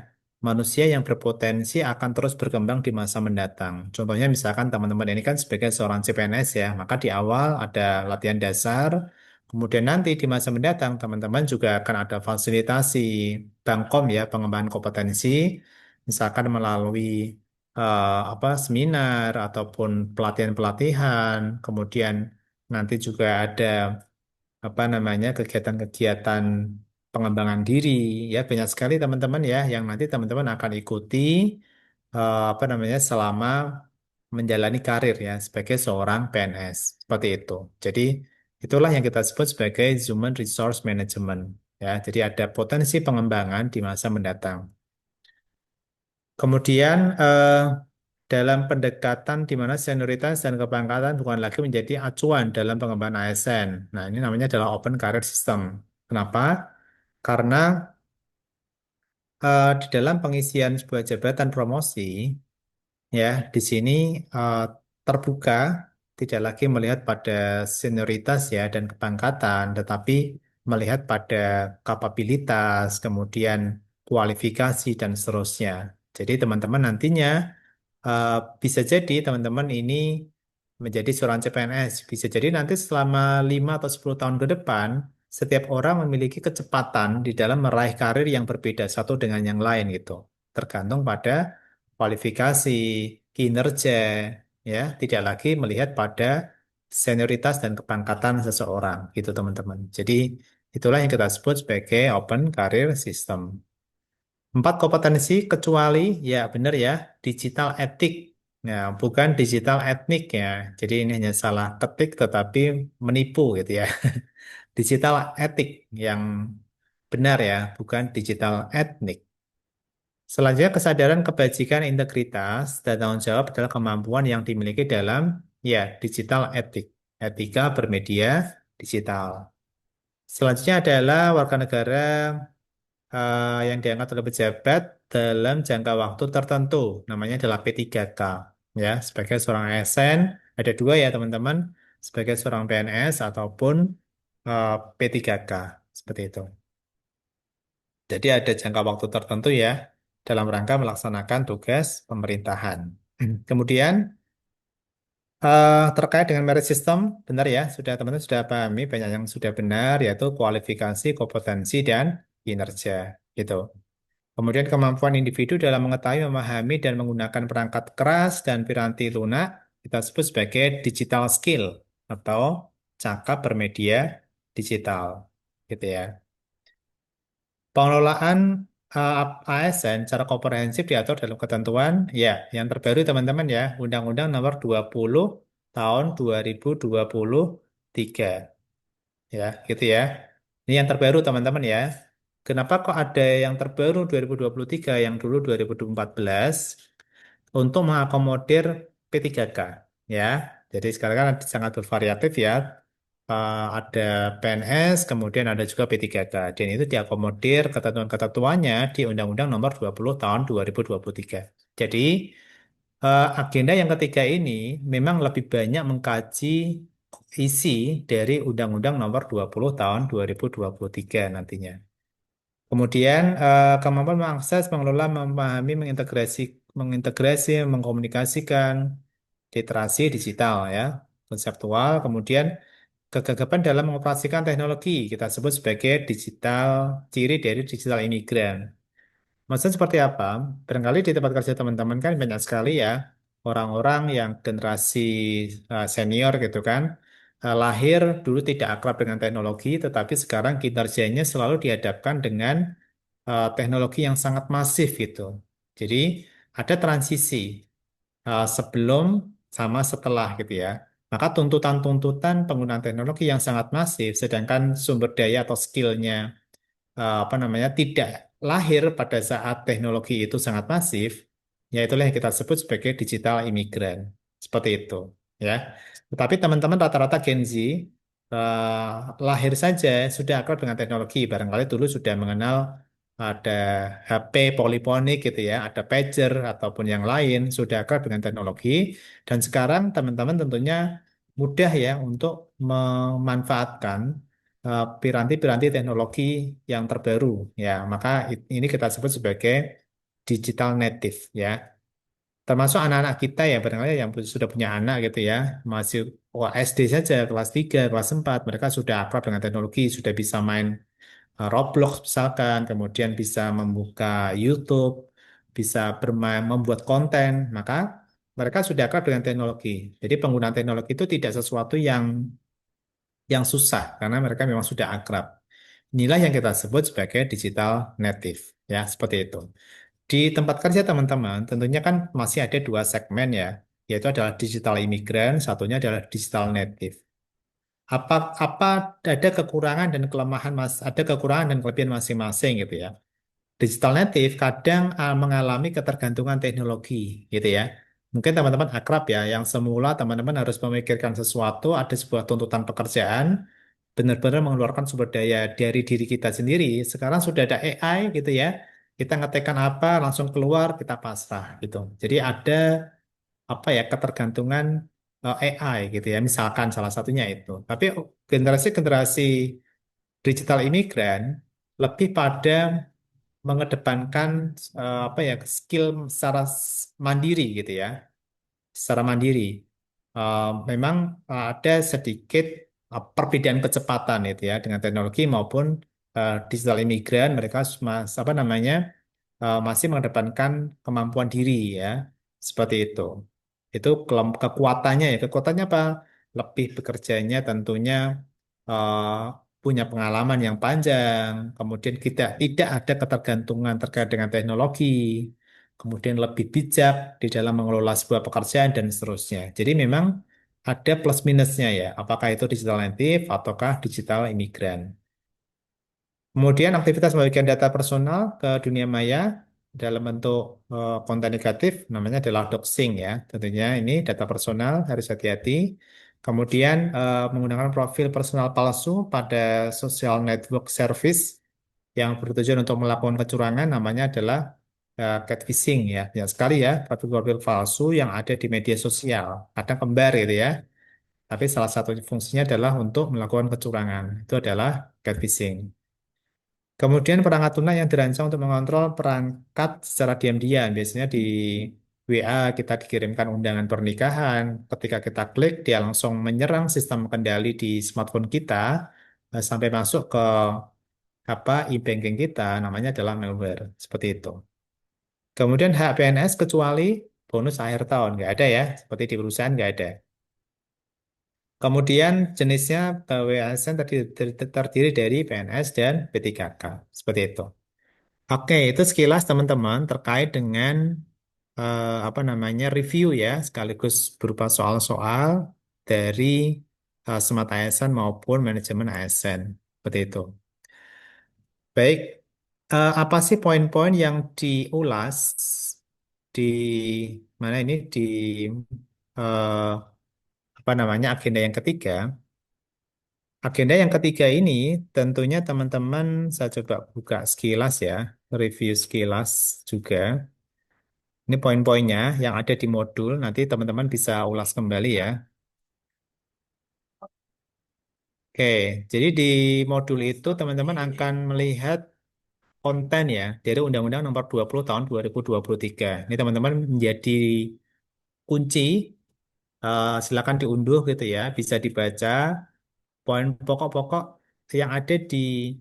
Manusia yang berpotensi akan terus berkembang di masa mendatang. Contohnya misalkan teman-teman ini kan sebagai seorang CPNS ya, maka di awal ada latihan dasar, kemudian nanti di masa mendatang teman-teman juga akan ada fasilitasi Bangkom ya, pengembangan kompetensi, misalkan melalui apa seminar ataupun pelatihan-pelatihan, kemudian nanti juga ada apa namanya kegiatan-kegiatan pengembangan diri ya banyak sekali teman-teman ya yang nanti teman-teman akan ikuti apa namanya selama menjalani karir ya sebagai seorang PNS seperti itu. Jadi itulah yang kita sebut sebagai human resource management ya. Jadi ada potensi pengembangan di masa mendatang. Kemudian dalam pendekatan di mana senioritas dan kepangkatan bukan lagi menjadi acuan dalam pengembangan ASN. Nah, ini namanya adalah Open Career System. Kenapa? Karena di dalam pengisian sebuah jabatan promosi, ya, di sini eh, terbuka, tidak lagi melihat pada senioritas ya dan kepangkatan, tetapi melihat pada kapabilitas, kemudian kualifikasi dan seterusnya. Jadi teman-teman nantinya eh, bisa jadi teman-teman ini menjadi seorang CPNS. Bisa jadi nanti selama 5 atau 10 tahun ke depan, setiap orang memiliki kecepatan di dalam meraih karir yang berbeda satu dengan yang lain gitu. Tergantung pada kualifikasi, kinerja, ya, tidak lagi melihat pada senioritas dan kepangkatan seseorang gitu teman-teman. Jadi itulah yang kita sebut sebagai open career system. Empat kompetensi kecuali ya benar ya digital etik. Ya, bukan digital etnik ya. Jadi ini hanya salah ketik tetapi menipu gitu ya. Digital etik yang benar ya, bukan digital etnik. Selanjutnya, kesadaran kebajikan, integritas, dan tanggung jawab adalah kemampuan yang dimiliki dalam ya digital etik, etika bermedia digital. Selanjutnya adalah warga negara yang diangkat oleh pejabat dalam jangka waktu tertentu, namanya adalah P3K. Ya, sebagai seorang ASN, ada dua ya teman-teman, sebagai seorang PNS ataupun P3K, seperti itu. Jadi ada jangka waktu tertentu ya dalam rangka melaksanakan tugas pemerintahan. Kemudian terkait dengan merit system, benar ya, sudah teman-teman sudah pahami banyak yang sudah benar yaitu kualifikasi, kompetensi dan kinerja gitu. Kemudian kemampuan individu dalam mengetahui, memahami dan menggunakan perangkat keras dan piranti lunak kita sebut sebagai digital skill atau cakap bermedia digital gitu ya. Pengelolaan ASN secara komprehensif diatur dalam ketentuan, ya, yang terbaru teman-teman ya, Undang-Undang Nomor 20 Tahun 2023, ya, gitu ya. Ini yang terbaru teman-teman ya. Kenapa kok ada yang terbaru 2023, yang dulu 2014, untuk mengakomodir P3K, ya. Jadi sekarang kan sangat bervariatif ya. Ada PNS, kemudian ada juga P3K. Dan itu diakomodir ketentuan-ketentuannya di Undang-Undang Nomor 20 Tahun 2023. Jadi, agenda yang ketiga ini memang lebih banyak mengkaji isi dari Undang-Undang Nomor 20 Tahun 2023 nantinya. Kemudian, kemampuan mengakses, mengelola, memahami, mengintegrasi, mengkomunikasikan literasi digital ya, konseptual. Kemudian kegagapan dalam mengoperasikan teknologi kita sebut sebagai digital, ciri dari digital imigran. Maksudnya seperti apa? Barangkali di tempat kerja teman-teman kan banyak sekali ya orang-orang yang generasi senior gitu kan, lahir dulu tidak akrab dengan teknologi, tetapi sekarang kinerjanya selalu dihadapkan dengan teknologi yang sangat masif gitu. Jadi ada transisi sebelum sama setelah gitu ya. Maka tuntutan-tuntutan penggunaan teknologi yang sangat masif, sedangkan sumber daya atau skillnya apa namanya tidak lahir pada saat teknologi itu sangat masif, ya itulah yang kita sebut sebagai digital imigran. Seperti itu, ya. Tetapi teman-teman rata-rata Gen Z lahir saja sudah akrab dengan teknologi. Barangkali dulu sudah mengenal ada HP poliponik gitu ya, ada pager ataupun yang lain, sudah akrab dengan teknologi. Dan sekarang teman-teman tentunya mudah ya untuk memanfaatkan piranti-piranti teknologi yang terbaru ya, maka ini kita sebut sebagai digital native ya, termasuk anak-anak kita ya barangkali yang sudah punya anak gitu ya, masih SD saja kelas 3 kelas 4 mereka sudah akrab dengan teknologi, sudah bisa main Roblox misalkan, kemudian bisa membuka YouTube, bisa bermain membuat konten, maka mereka sudah akrab dengan teknologi. Jadi penggunaan teknologi itu tidak sesuatu yang susah karena mereka memang sudah akrab. Inilah yang kita sebut sebagai digital native, ya, seperti itu. Di tempat kerja teman-teman, tentunya kan masih ada dua segmen ya, yaitu adalah digital imigran, satunya adalah digital native. Apa apa ada kekurangan dan kelemahan ada kekurangan dan kelebihan masing-masing gitu ya. Digital native kadang mengalami ketergantungan teknologi gitu ya. Mungkin teman-teman akrab ya, yang semula teman-teman harus memikirkan sesuatu, ada sebuah tuntutan pekerjaan, benar-benar mengeluarkan sumber daya dari diri kita sendiri. Sekarang sudah ada AI gitu ya. Kita ngetikkan apa, langsung keluar, kita pasrah gitu. Jadi ada apa ya ketergantungan AI gitu ya. Misalkan salah satunya itu. Tapi generasi-generasi digital imigran lebih pada mengedepankan apa ya skill secara mandiri gitu ya, secara mandiri. Memang ada sedikit perbedaan kecepatan itu ya dengan teknologi maupun digital imigran, mereka apa namanya masih mengedepankan kemampuan diri ya, seperti itu. Itu kekuatannya ya, kekuatannya apa? Lebih bekerjanya tentunya eh, punya pengalaman yang panjang, kemudian kita tidak ada ketergantungan terkait dengan teknologi, kemudian lebih bijak di dalam mengelola sebuah pekerjaan dan seterusnya. Jadi memang ada plus minusnya ya, apakah itu digital native ataukah digital imigran. Kemudian aktivitas membagikan data personal ke dunia maya dalam bentuk konten negatif namanya adalah doxing ya. Tentunya ini data personal harus hati-hati. Kemudian menggunakan profil personal palsu pada social network service yang bertujuan untuk melakukan kecurangan namanya adalah catfishing ya. Ya sekali ya, profil-profil palsu yang ada di media sosial. Kadang kembar gitu ya. Tapi salah satu fungsinya adalah untuk melakukan kecurangan. Itu adalah catfishing. Kemudian perangkat lunak yang dirancang untuk mengontrol perangkat secara diam-diam. Biasanya di WA kita dikirimkan undangan pernikahan. Ketika kita klik, dia langsung menyerang sistem kendali di smartphone kita sampai masuk ke e-banking kita. Namanya adalah malware. Seperti itu. Kemudian hak PNS kecuali bonus akhir tahun. Nggak ada ya. Seperti di perusahaan nggak ada. Kemudian jenisnya WASN terdiri dari PNS dan P3K. Seperti itu. Oke, itu sekilas teman-teman terkait dengan apa namanya review ya, sekaligus berupa soal-soal dari Smart ASN maupun manajemen ASN. Seperti itu. Baik, apa sih poin-poin yang diulas di mana ini di apa namanya agenda yang ketiga? Agenda yang ketiga ini tentunya teman-teman saya coba buka sekilas ya, review sekilas juga. Ini poin-poinnya yang ada di modul, nanti teman-teman bisa ulas kembali ya. Oke, jadi di modul itu teman-teman akan melihat konten ya dari Undang-Undang Nomor 20 Tahun 2023. Ini teman-teman menjadi kunci, silakan diunduh gitu ya, bisa dibaca poin pokok-pokok yang ada di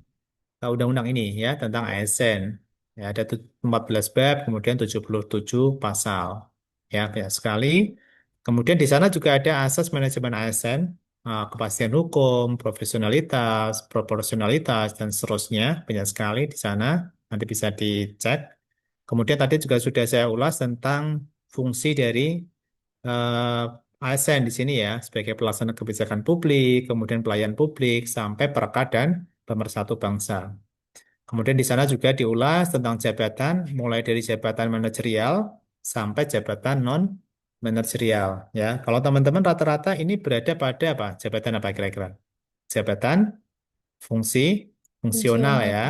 undang-undang ini ya tentang ASN. Ya, ada 14 bab, kemudian 77 pasal. Ya, banyak sekali. Kemudian di sana juga ada asas manajemen ASN, kepastian hukum, profesionalitas, proporsionalitas, dan seterusnya. Banyak sekali di sana. Nanti bisa dicek. Kemudian tadi juga sudah saya ulas tentang fungsi dari ASN di sini ya, sebagai pelaksana kebijakan publik, kemudian pelayan publik, sampai perekat dan pemersatu bangsa. Kemudian di sana juga diulas tentang jabatan, mulai dari jabatan manajerial sampai jabatan non manajerial. Ya, kalau teman-teman rata-rata ini berada pada apa? Jabatan apa kira-kira? Jabatan fungsi fungsional Fungsional. ya,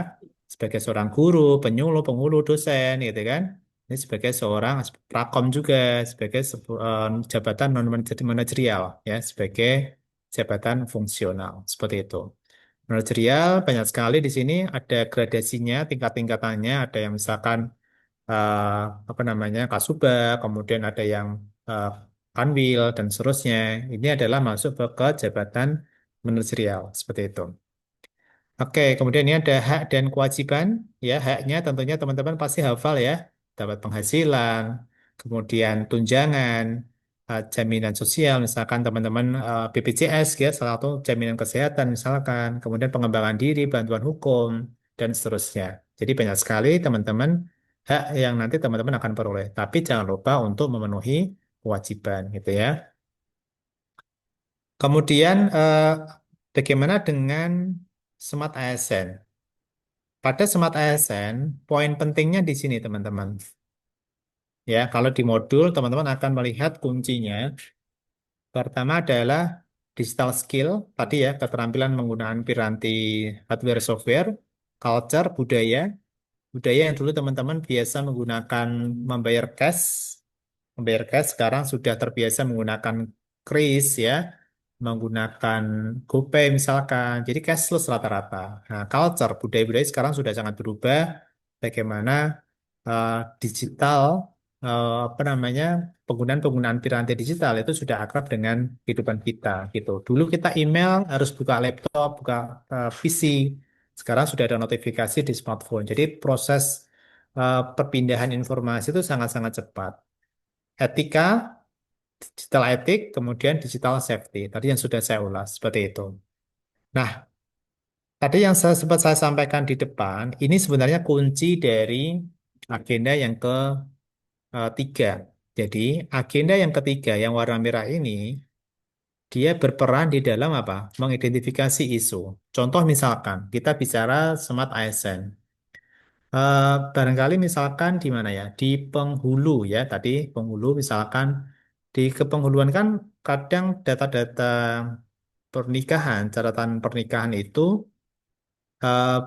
sebagai seorang guru, penyuluh, penghulu, dosen, gitu kan? Ini sebagai seorang prakom juga, sebagai jabatan non manajerial ya, sebagai jabatan fungsional seperti itu. Manajerial banyak sekali di sini ada gradasinya, tingkat-tingkatannya. Ada yang misalkan eh, apa namanya Kasubag, kemudian ada yang eh, Kanwil dan seterusnya. Ini adalah masuk ke jabatan manajerial seperti itu. Oke, kemudian ini ada hak dan kewajiban. Ya, haknya tentunya teman-teman pasti hafal ya. Dapat penghasilan, kemudian tunjangan, jaminan sosial, misalkan teman-teman BPJS ya, salah satu jaminan kesehatan misalkan, kemudian pengembangan diri, bantuan hukum, dan seterusnya. Jadi banyak sekali teman-teman hak yang nanti teman-teman akan peroleh. Tapi jangan lupa untuk memenuhi kewajiban gitu ya. Kemudian bagaimana dengan Smart ASN? Pada Smart ASN, poin pentingnya di sini teman-teman. Ya, kalau di modul teman-teman akan melihat kuncinya. Pertama adalah digital skill, tadi ya, keterampilan menggunakan piranti hardware software, culture, budaya. Budaya yang dulu teman-teman biasa menggunakan membayar cash, sekarang sudah terbiasa menggunakan kris ya, menggunakan GoPay misalkan. Jadi cashless rata-rata. Nah, culture, budaya-budaya sekarang sudah sangat berubah. Bagaimana eh, digital, apa namanya, penggunaan-penggunaan piranti digital itu sudah akrab dengan kehidupan kita gitu. Dulu kita email harus buka laptop, buka PC. Sekarang sudah ada notifikasi di smartphone. Jadi proses perpindahan informasi itu sangat-sangat cepat. Etika, digital etik, kemudian digital safety. Tadi yang sudah saya ulas, seperti itu. Nah, tadi yang sempat saya sampaikan di depan, ini sebenarnya kunci dari agenda yang ketiga. Jadi, agenda yang ketiga yang warna merah ini, dia berperan di dalam apa? Mengidentifikasi isu. Contoh misalkan kita bicara Smart ASN. Barangkali misalkan di mana ya? Di penghulu ya, tadi penghulu misalkan di kepenghuluan kan kadang data-data pernikahan, catatan pernikahan itu eh,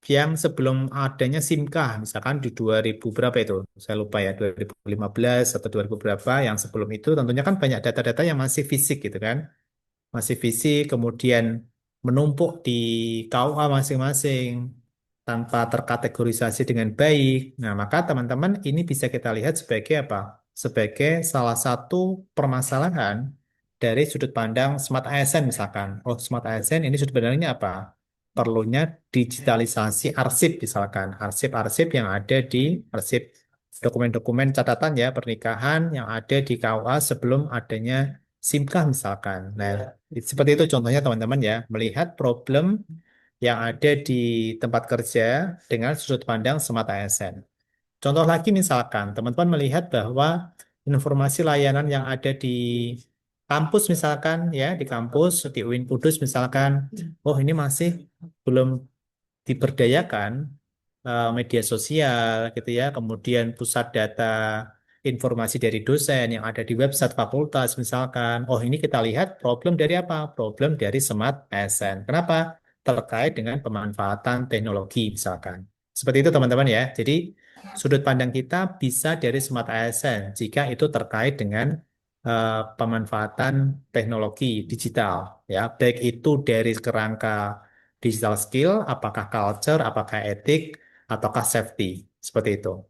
yang sebelum adanya SIMKAH, misalkan di 2000 berapa itu? Saya lupa ya, 2015 atau 2000 berapa yang sebelum itu tentunya kan banyak data-data yang masih fisik gitu kan. Masih fisik, kemudian menumpuk di KUA masing-masing tanpa terkategorisasi dengan baik. Nah, maka teman-teman ini bisa kita lihat sebagai apa? Sebagai salah satu permasalahan dari sudut pandang Smart ASN misalkan. Oh, Smart ASN ini sudut pandangnya apa? Perlunya digitalisasi arsip misalkan. Arsip-arsip yang ada di arsip dokumen-dokumen catatan ya pernikahan yang ada di KUA sebelum adanya SIMKAH misalkan. Nah, seperti itu contohnya teman-teman ya, melihat problem yang ada di tempat kerja dengan sudut pandang Smart ASN. Contoh lagi misalkan, teman-teman melihat bahwa informasi layanan yang ada di kampus misalkan ya, di kampus, di UIN Kudus misalkan, oh ini masih belum diberdayakan media sosial gitu ya, kemudian pusat data informasi dari dosen yang ada di website fakultas misalkan. Oh, ini kita lihat problem dari apa? Problem dari Smart ASN. Kenapa? Terkait dengan pemanfaatan teknologi misalkan. Seperti itu teman-teman ya. Jadi sudut pandang kita bisa dari Smart ASN jika itu terkait dengan pemanfaatan teknologi digital ya, baik itu dari kerangka digital skill, apakah culture, apakah etik, ataukah safety, seperti itu.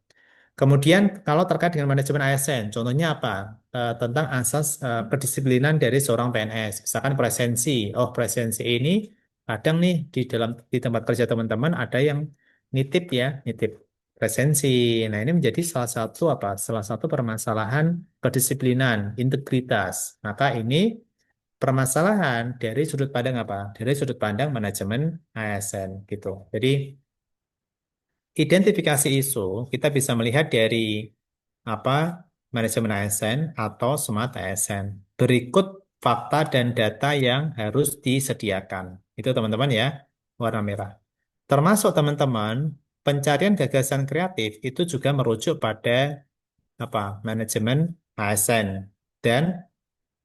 Kemudian kalau terkait dengan manajemen ASN, contohnya apa? Tentang asas kedisiplinan dari seorang PNS. Misalkan presensi. Oh, presensi ini kadang nih di tempat kerja teman-teman ada yang nitip ya, nitip presensi. Nah, ini menjadi salah satu apa? Salah satu permasalahan kedisiplinan, integritas. Maka ini permasalahan dari sudut pandang apa? Dari sudut pandang manajemen ASN gitu. Jadi identifikasi isu kita bisa melihat dari apa manajemen ASN atau smart ASN. Berikut fakta dan data yang harus disediakan. Itu teman-teman ya, warna merah. Termasuk teman-teman, pencarian gagasan kreatif itu juga merujuk pada apa? Manajemen ASN dan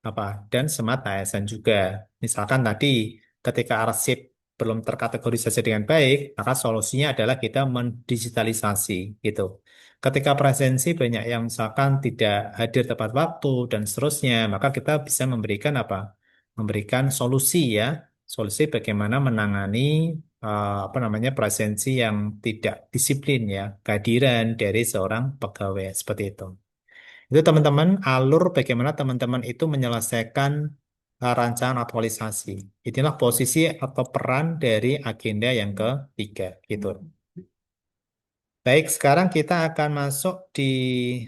apa dan smart ASN juga. Misalkan tadi ketika arsip belum terkategorisasi dengan baik, maka solusinya adalah kita mendigitalisasi gitu. Ketika presensi banyak yang misalkan tidak hadir tepat waktu dan seterusnya, maka kita bisa memberikan apa? Memberikan solusi ya, solusi bagaimana menangani apa namanya presensi yang tidak disiplin ya, kehadiran dari seorang pegawai seperti itu. Itu teman-teman alur bagaimana teman-teman itu menyelesaikan rancangan aktualisasi. Itulah posisi atau peran dari agenda yang ketiga gitu. Baik, sekarang kita akan masuk di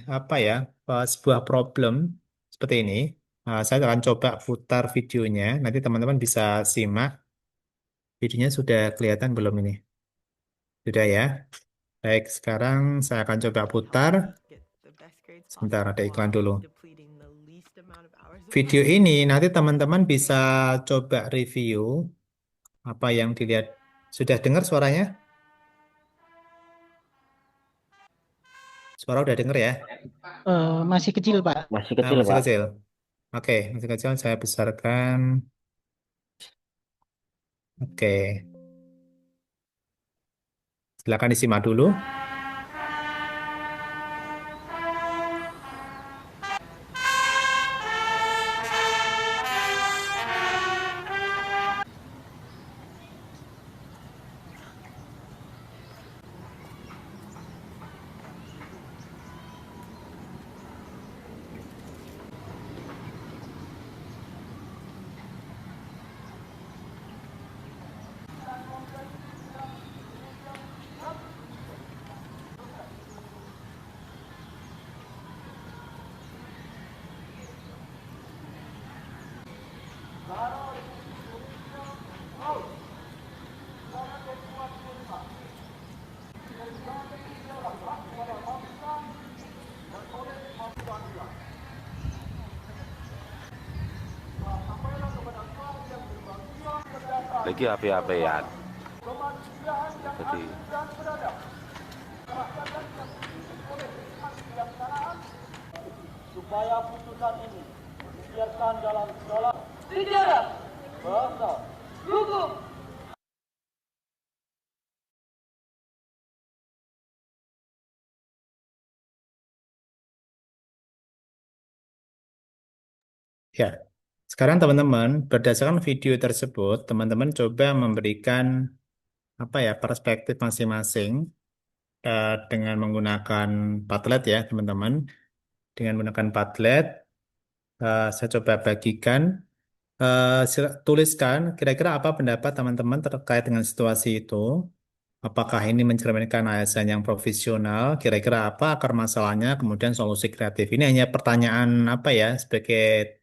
apa ya sebuah problem seperti ini. Saya akan coba putar videonya. Nanti teman-teman bisa simak. Videonya sudah kelihatan belum ini? Sudah ya. Baik, sekarang saya akan coba putar. Sebentar, ada iklan dulu. Video ini nanti teman-teman bisa coba review apa yang dilihat. Sudah dengar suaranya? Suara udah dengar ya? Masih kecil, Pak. Masih Nah, kecil, masih Pak. kecil. Oke, masih kecil. Saya besarkan. Oke, silakan disimak dulu. Iki api-apian. Jadi Ya, sekarang teman-teman, berdasarkan video tersebut, teman-teman coba memberikan apa ya perspektif masing-masing dengan menggunakan Padlet ya, teman-teman. Dengan menggunakan Padlet, saya coba bagikan. Tuliskan kira-kira apa pendapat teman-teman terkait dengan situasi itu. Apakah ini mencerminkan ASN yang profesional? Kira-kira apa akar masalahnya? Kemudian solusi kreatif. Ini hanya pertanyaan apa ya, sebagai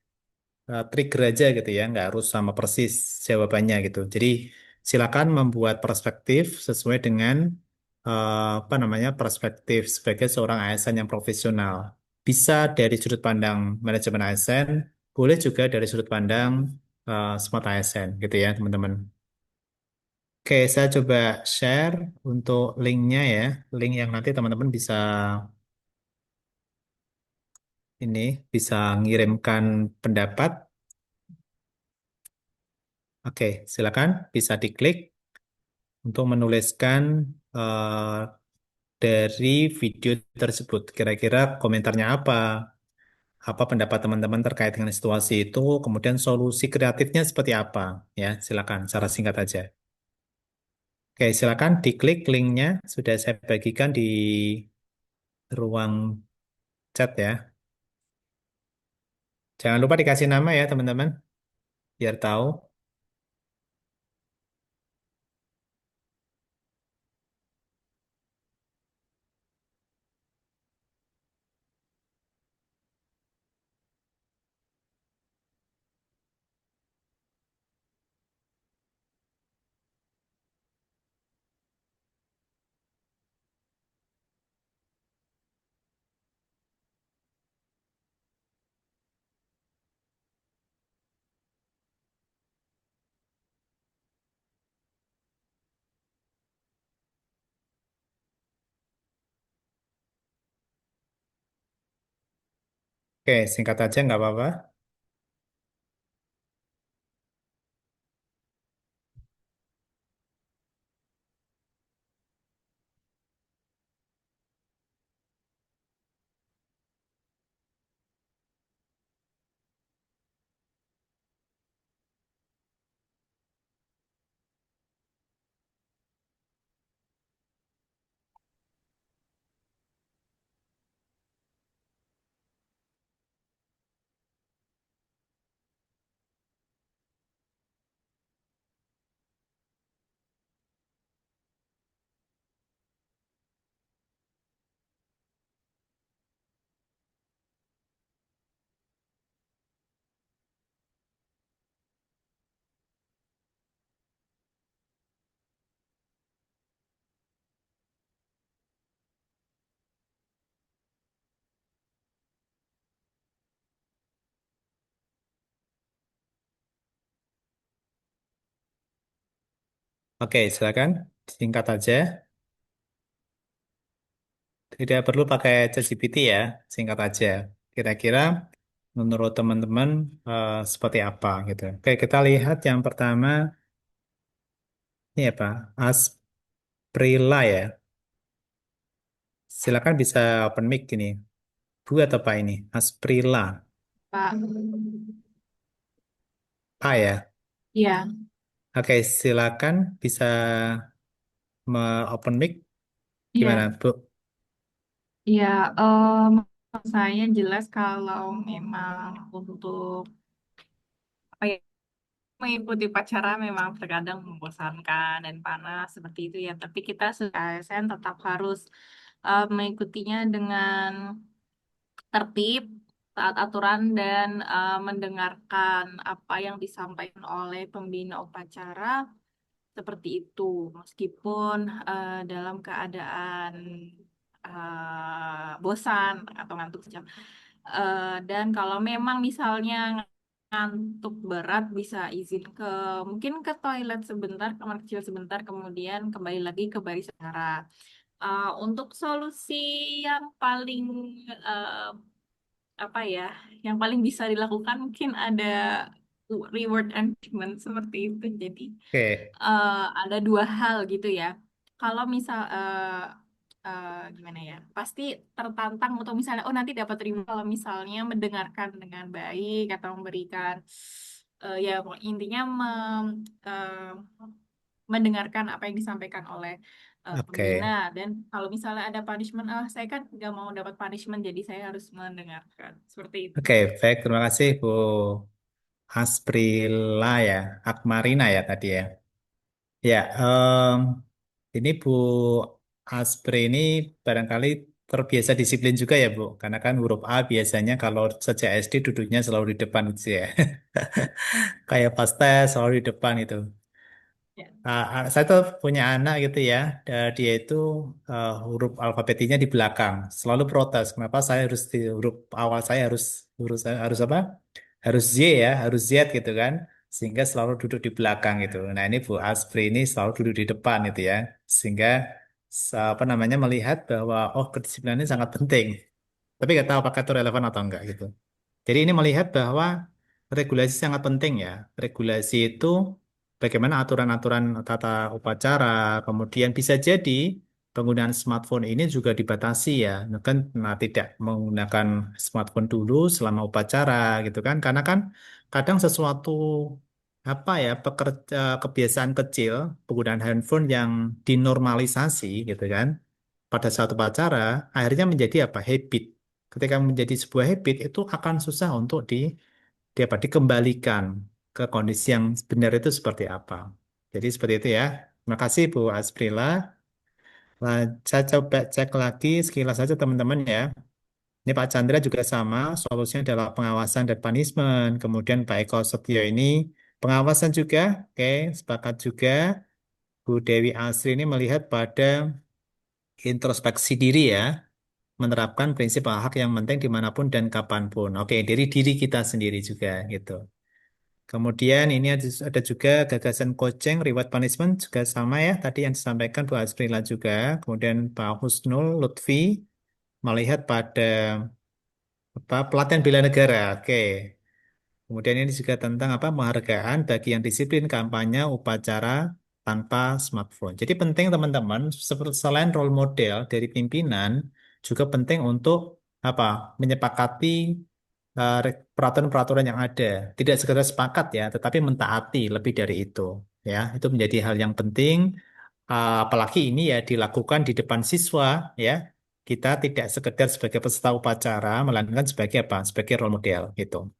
trigger aja gitu ya, nggak harus sama persis jawabannya gitu. Jadi silakan membuat perspektif sesuai dengan apa namanya perspektif sebagai seorang ASN yang profesional. Bisa dari sudut pandang manajemen ASN, boleh juga dari sudut pandang smart ASN gitu ya teman-teman. Oke, saya coba share untuk linknya ya, link yang nanti teman-teman bisa ini bisa ngirimkan pendapat. Oke, silakan bisa diklik untuk menuliskan eh, dari video tersebut. Kira-kira komentarnya apa? Apa pendapat teman-teman terkait dengan situasi itu? Kemudian solusi kreatifnya seperti apa? Ya, silakan. Secara singkat aja. Oke, silakan diklik linknya. Sudah saya bagikan di ruang chat ya. Jangan lupa dikasih nama ya, teman-teman, biar tahu. Oke, singkat aja nggak apa-apa. Oke, silakan. Singkat aja. Tidak perlu pakai ChatGPT ya, singkat aja. Kira-kira menurut teman-teman seperti apa gitu. Oke, kita lihat yang pertama ini apa? Asprilla ya. Silakan bisa open mic ini. Bu atau Pak ini? Asprilla. Pak, A ya. ya, Oke, silakan bisa open mic. Gimana, ya, Bu? ya. Saya jelas kalau memang untuk apa ya, mengikuti upacara memang terkadang membosankan dan panas seperti itu ya. Tapi kita sebagai ASN tetap harus mengikutinya dengan tertib, taat aturan dan mendengarkan apa yang disampaikan oleh pembina upacara seperti itu, meskipun dalam keadaan bosan atau ngantuk sejam. Dan kalau memang misalnya ngantuk berat bisa izin ke mungkin ke toilet sebentar, kamar kecil sebentar, kemudian kembali lagi ke baris negara. Untuk solusi yang paling eh, apa ya, yang paling bisa dilakukan mungkin ada reward and punishment seperti itu. Jadi Oke, ada dua hal gitu ya. Kalau misal gimana ya, pasti tertantang untuk misalnya oh nanti dapat reward kalau misalnya mendengarkan dengan baik atau memberikan ya intinya eh, mendengarkan apa yang disampaikan oleh pembina. oke, Dan kalau misalnya ada punishment, saya kan nggak mau dapat punishment jadi saya harus mendengarkan seperti itu. oke. Baik, terima kasih Bu Asprila ya, Akmarina ya tadi ya. Ya, ini Bu Aspri ini barangkali terbiasa disiplin juga ya Bu, karena kan huruf A biasanya kalau sejak SD duduknya selalu di depan gitu ya. Kayak pas tes selalu di depan itu. Ya. Saya tuh punya anak gitu ya, dia itu huruf alfabetiknya di belakang, selalu protes. Kenapa saya harus di huruf awal saya harus apa? Harus Z ya, harus Z gitu kan, sehingga selalu duduk di belakang gitu. Nah ini Bu Aspri ini selalu duduk di depan gitu ya, sehingga apa namanya melihat bahwa oh kedisiplinan ini sangat penting. Tapi nggak tahu apakah itu relevan atau enggak gitu. Jadi ini melihat bahwa regulasi sangat penting ya. Regulasi itu bagaimana aturan-aturan tata upacara, kemudian bisa jadi penggunaan smartphone ini juga dibatasi ya. Nah, kan tidak menggunakan smartphone dulu selama upacara gitu kan. Karena kan kadang sesuatu apa ya pekerja kebiasaan kecil penggunaan handphone yang dinormalisasi gitu kan pada saat upacara akhirnya menjadi apa habit. Ketika menjadi sebuah habit itu akan susah untuk dikembalikan ke kondisi yang benar itu seperti apa. Jadi seperti itu ya. Terima kasih Bu Asprila. Nah, saya coba cek lagi sekilas saja teman-teman ya. Ini Pak Chandra juga sama, solusinya adalah pengawasan dan punishment. Kemudian Pak Eko Setio ini pengawasan juga, oke, sepakat juga. Bu Dewi Asri ini melihat pada introspeksi diri ya, menerapkan prinsip hak yang penting dimanapun dan kapanpun. Oke, dari diri kita sendiri juga gitu. Kemudian ini ada juga gagasan coaching, reward punishment juga sama ya. Tadi yang disampaikan Bu Asprila juga. Kemudian Pak Husnul Lutfi melihat pada apa pelatihan bela negara. Oke. Kemudian ini juga tentang apa penghargaan bagi yang disiplin kampanye upacara tanpa smartphone. Jadi penting teman-teman, seperti selain role model dari pimpinan, juga penting untuk apa menyepakati peraturan-peraturan yang ada. Tidak sekedar sepakat ya, tetapi mentaati lebih dari itu. Ya, itu menjadi hal yang penting. Apalagi ini ya dilakukan di depan siswa, ya. Kita tidak sekedar sebagai peserta upacara, melainkan sebagai apa? Sebagai role model gitu.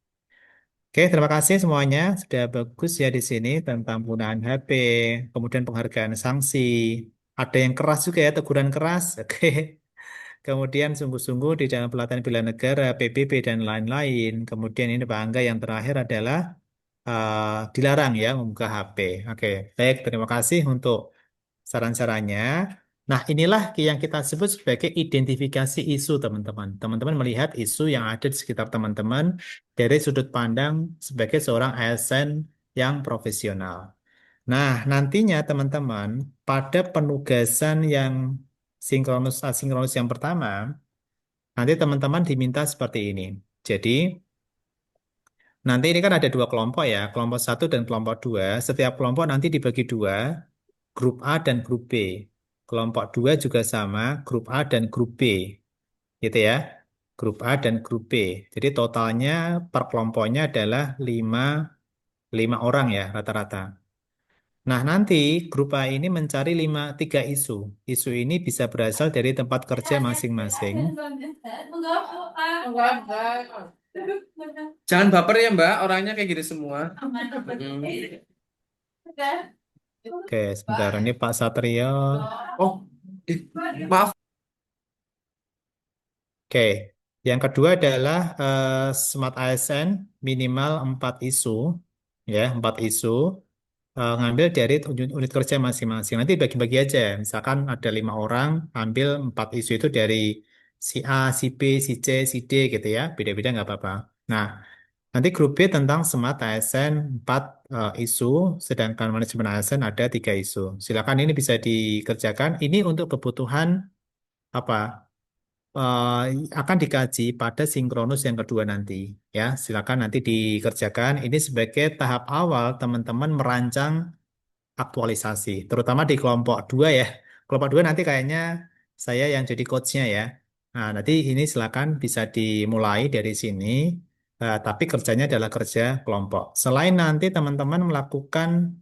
Oke, terima kasih semuanya. Sudah bagus ya di sini tentang penggunaan HP, kemudian penghargaan sanksi. Ada yang keras juga ya, teguran keras. Oke. Kemudian sungguh-sungguh di dalam pelatihan bela negara, PBB, dan lain-lain. Kemudian ini Pak Angga yang terakhir adalah dilarang ya membuka HP. Oke, baik. Terima kasih untuk saran-sarannya. Nah, inilah yang kita sebut sebagai identifikasi isu, teman-teman. Teman-teman melihat isu yang ada di sekitar teman-teman dari sudut pandang sebagai seorang ASN yang profesional. Nah, nantinya teman-teman, pada penugasan yang sinkronus asinkronus yang pertama, nanti teman-teman diminta seperti ini. Jadi, nanti ini kan ada dua kelompok ya, kelompok satu dan kelompok dua. Setiap kelompok nanti dibagi dua, grup A dan grup B. Kelompok 2 juga sama, grup A dan grup B. Gitu ya. Grup A dan grup B. Jadi totalnya per kelompoknya adalah 5 orang ya rata-rata. Nah, nanti grup A ini mencari 3 isu. Isu ini bisa berasal dari tempat kerja masing-masing. Jangan baper ya Mbak, orangnya kayak gitu semua. Oke, sebentar. Ini Pak Satrio. Oh, maaf. Oke, yang kedua adalah Smart ASN minimal 4 isu. Ya, 4 isu. Ngambil dari unit kerja masing-masing. Nanti bagi-bagi aja. Misalkan ada 5 orang, ambil 4 isu itu dari si A, si B, si C, si D gitu ya. Beda-beda nggak apa-apa. Nah, Nanti grup B tentang Smart ASN 4 isu, sedangkan manajemen ASN ada 3 isu. Silakan ini bisa dikerjakan. Ini untuk kebutuhan apa? eh, akan dikaji pada sinkronus yang kedua nanti. Ya, silakan nanti dikerjakan. Ini sebagai tahap awal teman-teman merancang aktualisasi, terutama di kelompok 2 ya. Kelompok 2 nanti kayaknya saya yang jadi coachnya ya. Nah, nanti ini silakan bisa dimulai dari sini, tapi kerjanya adalah kerja kelompok. Selain nanti teman-teman melakukan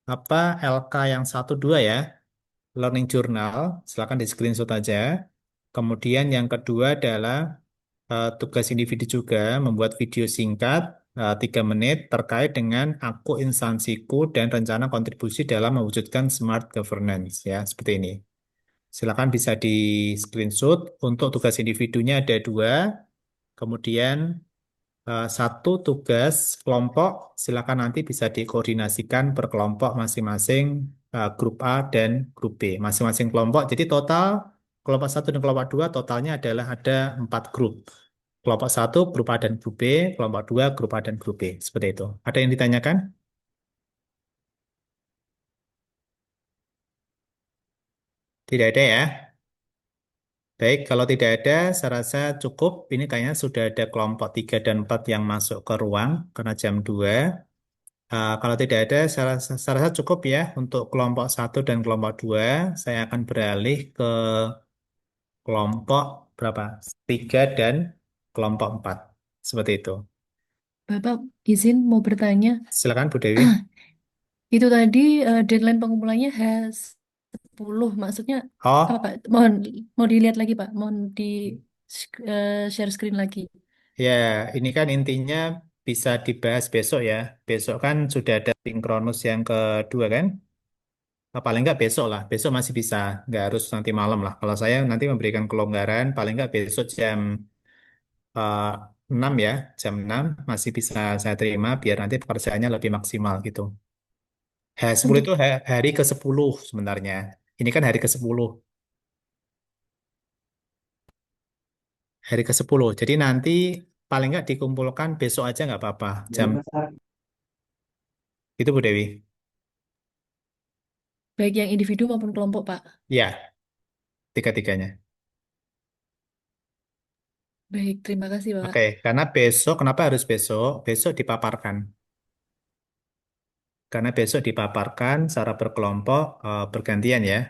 apa LK yang 1 2 ya, learning journal, silakan di screenshot aja. Kemudian yang kedua adalah tugas individu juga membuat video singkat 3 menit terkait dengan aku instansiku dan rencana kontribusi dalam mewujudkan smart governance ya seperti ini. Silakan bisa di screenshot. Untuk tugas individunya ada 2. Kemudian satu tugas kelompok silakan nanti bisa dikoordinasikan per kelompok masing-masing grup A dan grup B. Masing-masing kelompok. Jadi total kelompok 1 dan kelompok 2 totalnya adalah ada 4 grup. Kelompok 1 grup A dan grup B, kelompok 2 grup A dan grup B. Seperti itu. Ada yang ditanyakan? Tidak ada ya? Baik, kalau tidak ada, saya rasa cukup. Ini kayaknya sudah ada kelompok 3 dan 4 yang masuk ke ruang karena jam 2. Kalau tidak ada, saya rasa cukup ya untuk kelompok 1 dan kelompok 2. Saya akan beralih ke kelompok berapa? 3 dan kelompok 4. Seperti itu. Bapak izin mau bertanya, Silakan Bu Dewi. itu tadi deadline pengumpulannya H10, maksudnya apa Oh, Pak? Mohon mau dilihat lagi Pak, mohon di share screen lagi. ya, ini kan intinya bisa dibahas besok ya. Besok kan sudah ada sinkronus yang kedua kan? Paling nggak besok lah. Besok masih bisa. Nggak harus nanti malam lah. Kalau saya nanti memberikan kelonggaran, paling nggak besok jam eh, 6 ya. Jam 6 masih bisa saya terima biar nanti pekerjaannya lebih maksimal gitu. H10 Untuk itu hari ke-10 sebenarnya. Ini kan hari ke-10. Hari ke-10. Jadi nanti paling nggak dikumpulkan besok aja nggak apa-apa. Jam itu Bu Dewi. baik yang individu maupun kelompok Pak. Ya, tiga-tiganya. Baik, terima kasih Pak. Oke, karena besok, kenapa harus besok? Besok dipaparkan. Karena besok dipaparkan secara berkelompok, bergantian ya.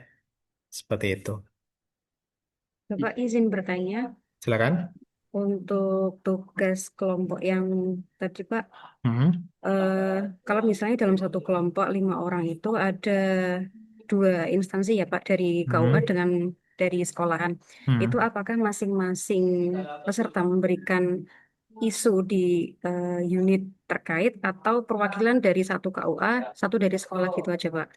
Seperti itu. Bapak izin bertanya, Silakan. untuk tugas kelompok yang tadi Pak, Hmm. kalau misalnya dalam satu kelompok 5 orang itu ada 2 instansi ya Pak, dari KUA Hmm. dengan dari sekolahan. Itu Hmm. apakah masing-masing peserta memberikan isu di unit terkait atau perwakilan dari satu KUA, satu dari sekolah gitu aja Pak?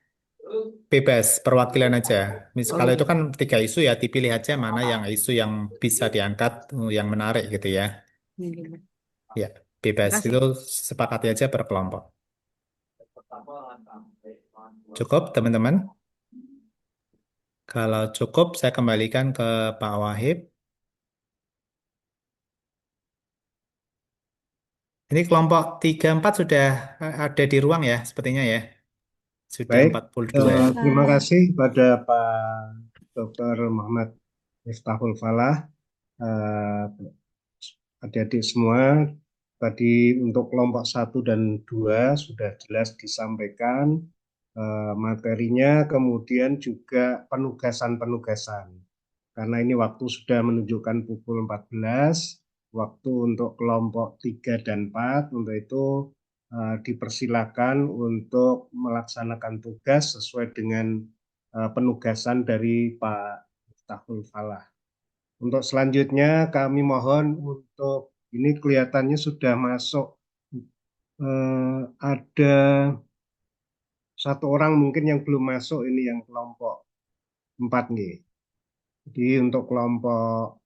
Bebas, perwakilan aja. Oh Kalau itu gitu. kan 3 isu ya, dipilih aja mana yang isu yang bisa diangkat, yang menarik gitu ya. Iya. Ya, bebas. Itu Makasih. sepakati aja per kelompok. Cukup, teman-teman? Kalau cukup, saya kembalikan ke Pak Wahid. Ini kelompok 3 4 sudah ada di ruang ya, sepertinya ya. Sudah Baik, 42. terima kasih pada Pak Dr. Muhammad Miftahul Falah, eh, adik-adik semua. Tadi untuk kelompok 1 dan 2 sudah jelas disampaikan materinya, kemudian juga penugasan-penugasan. Karena ini waktu sudah menunjukkan pukul 14, waktu untuk kelompok 3 dan 4, untuk itu dipersilakan untuk melaksanakan tugas sesuai dengan penugasan dari Pak Miftahul Falah. Untuk selanjutnya kami mohon untuk ini kelihatannya sudah masuk ada 1 orang mungkin yang belum masuk ini yang kelompok 4 nih. Jadi untuk kelompok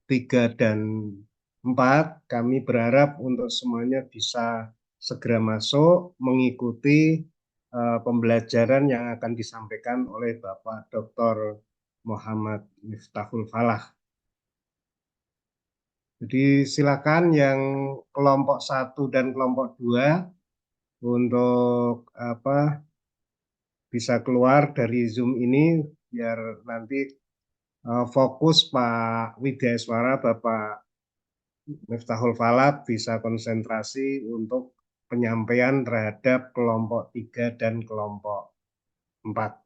3 dan 4 kami berharap untuk semuanya bisa segera masuk mengikuti pembelajaran yang akan disampaikan oleh Bapak Dr. Muhammad Miftahul Falah. Jadi silakan yang kelompok 1 dan kelompok 2 untuk bisa keluar dari Zoom ini biar nanti fokus Pak Widyaswara, Bapak Miftahul Falak bisa konsentrasi untuk penyampaian terhadap kelompok 3 dan kelompok 4.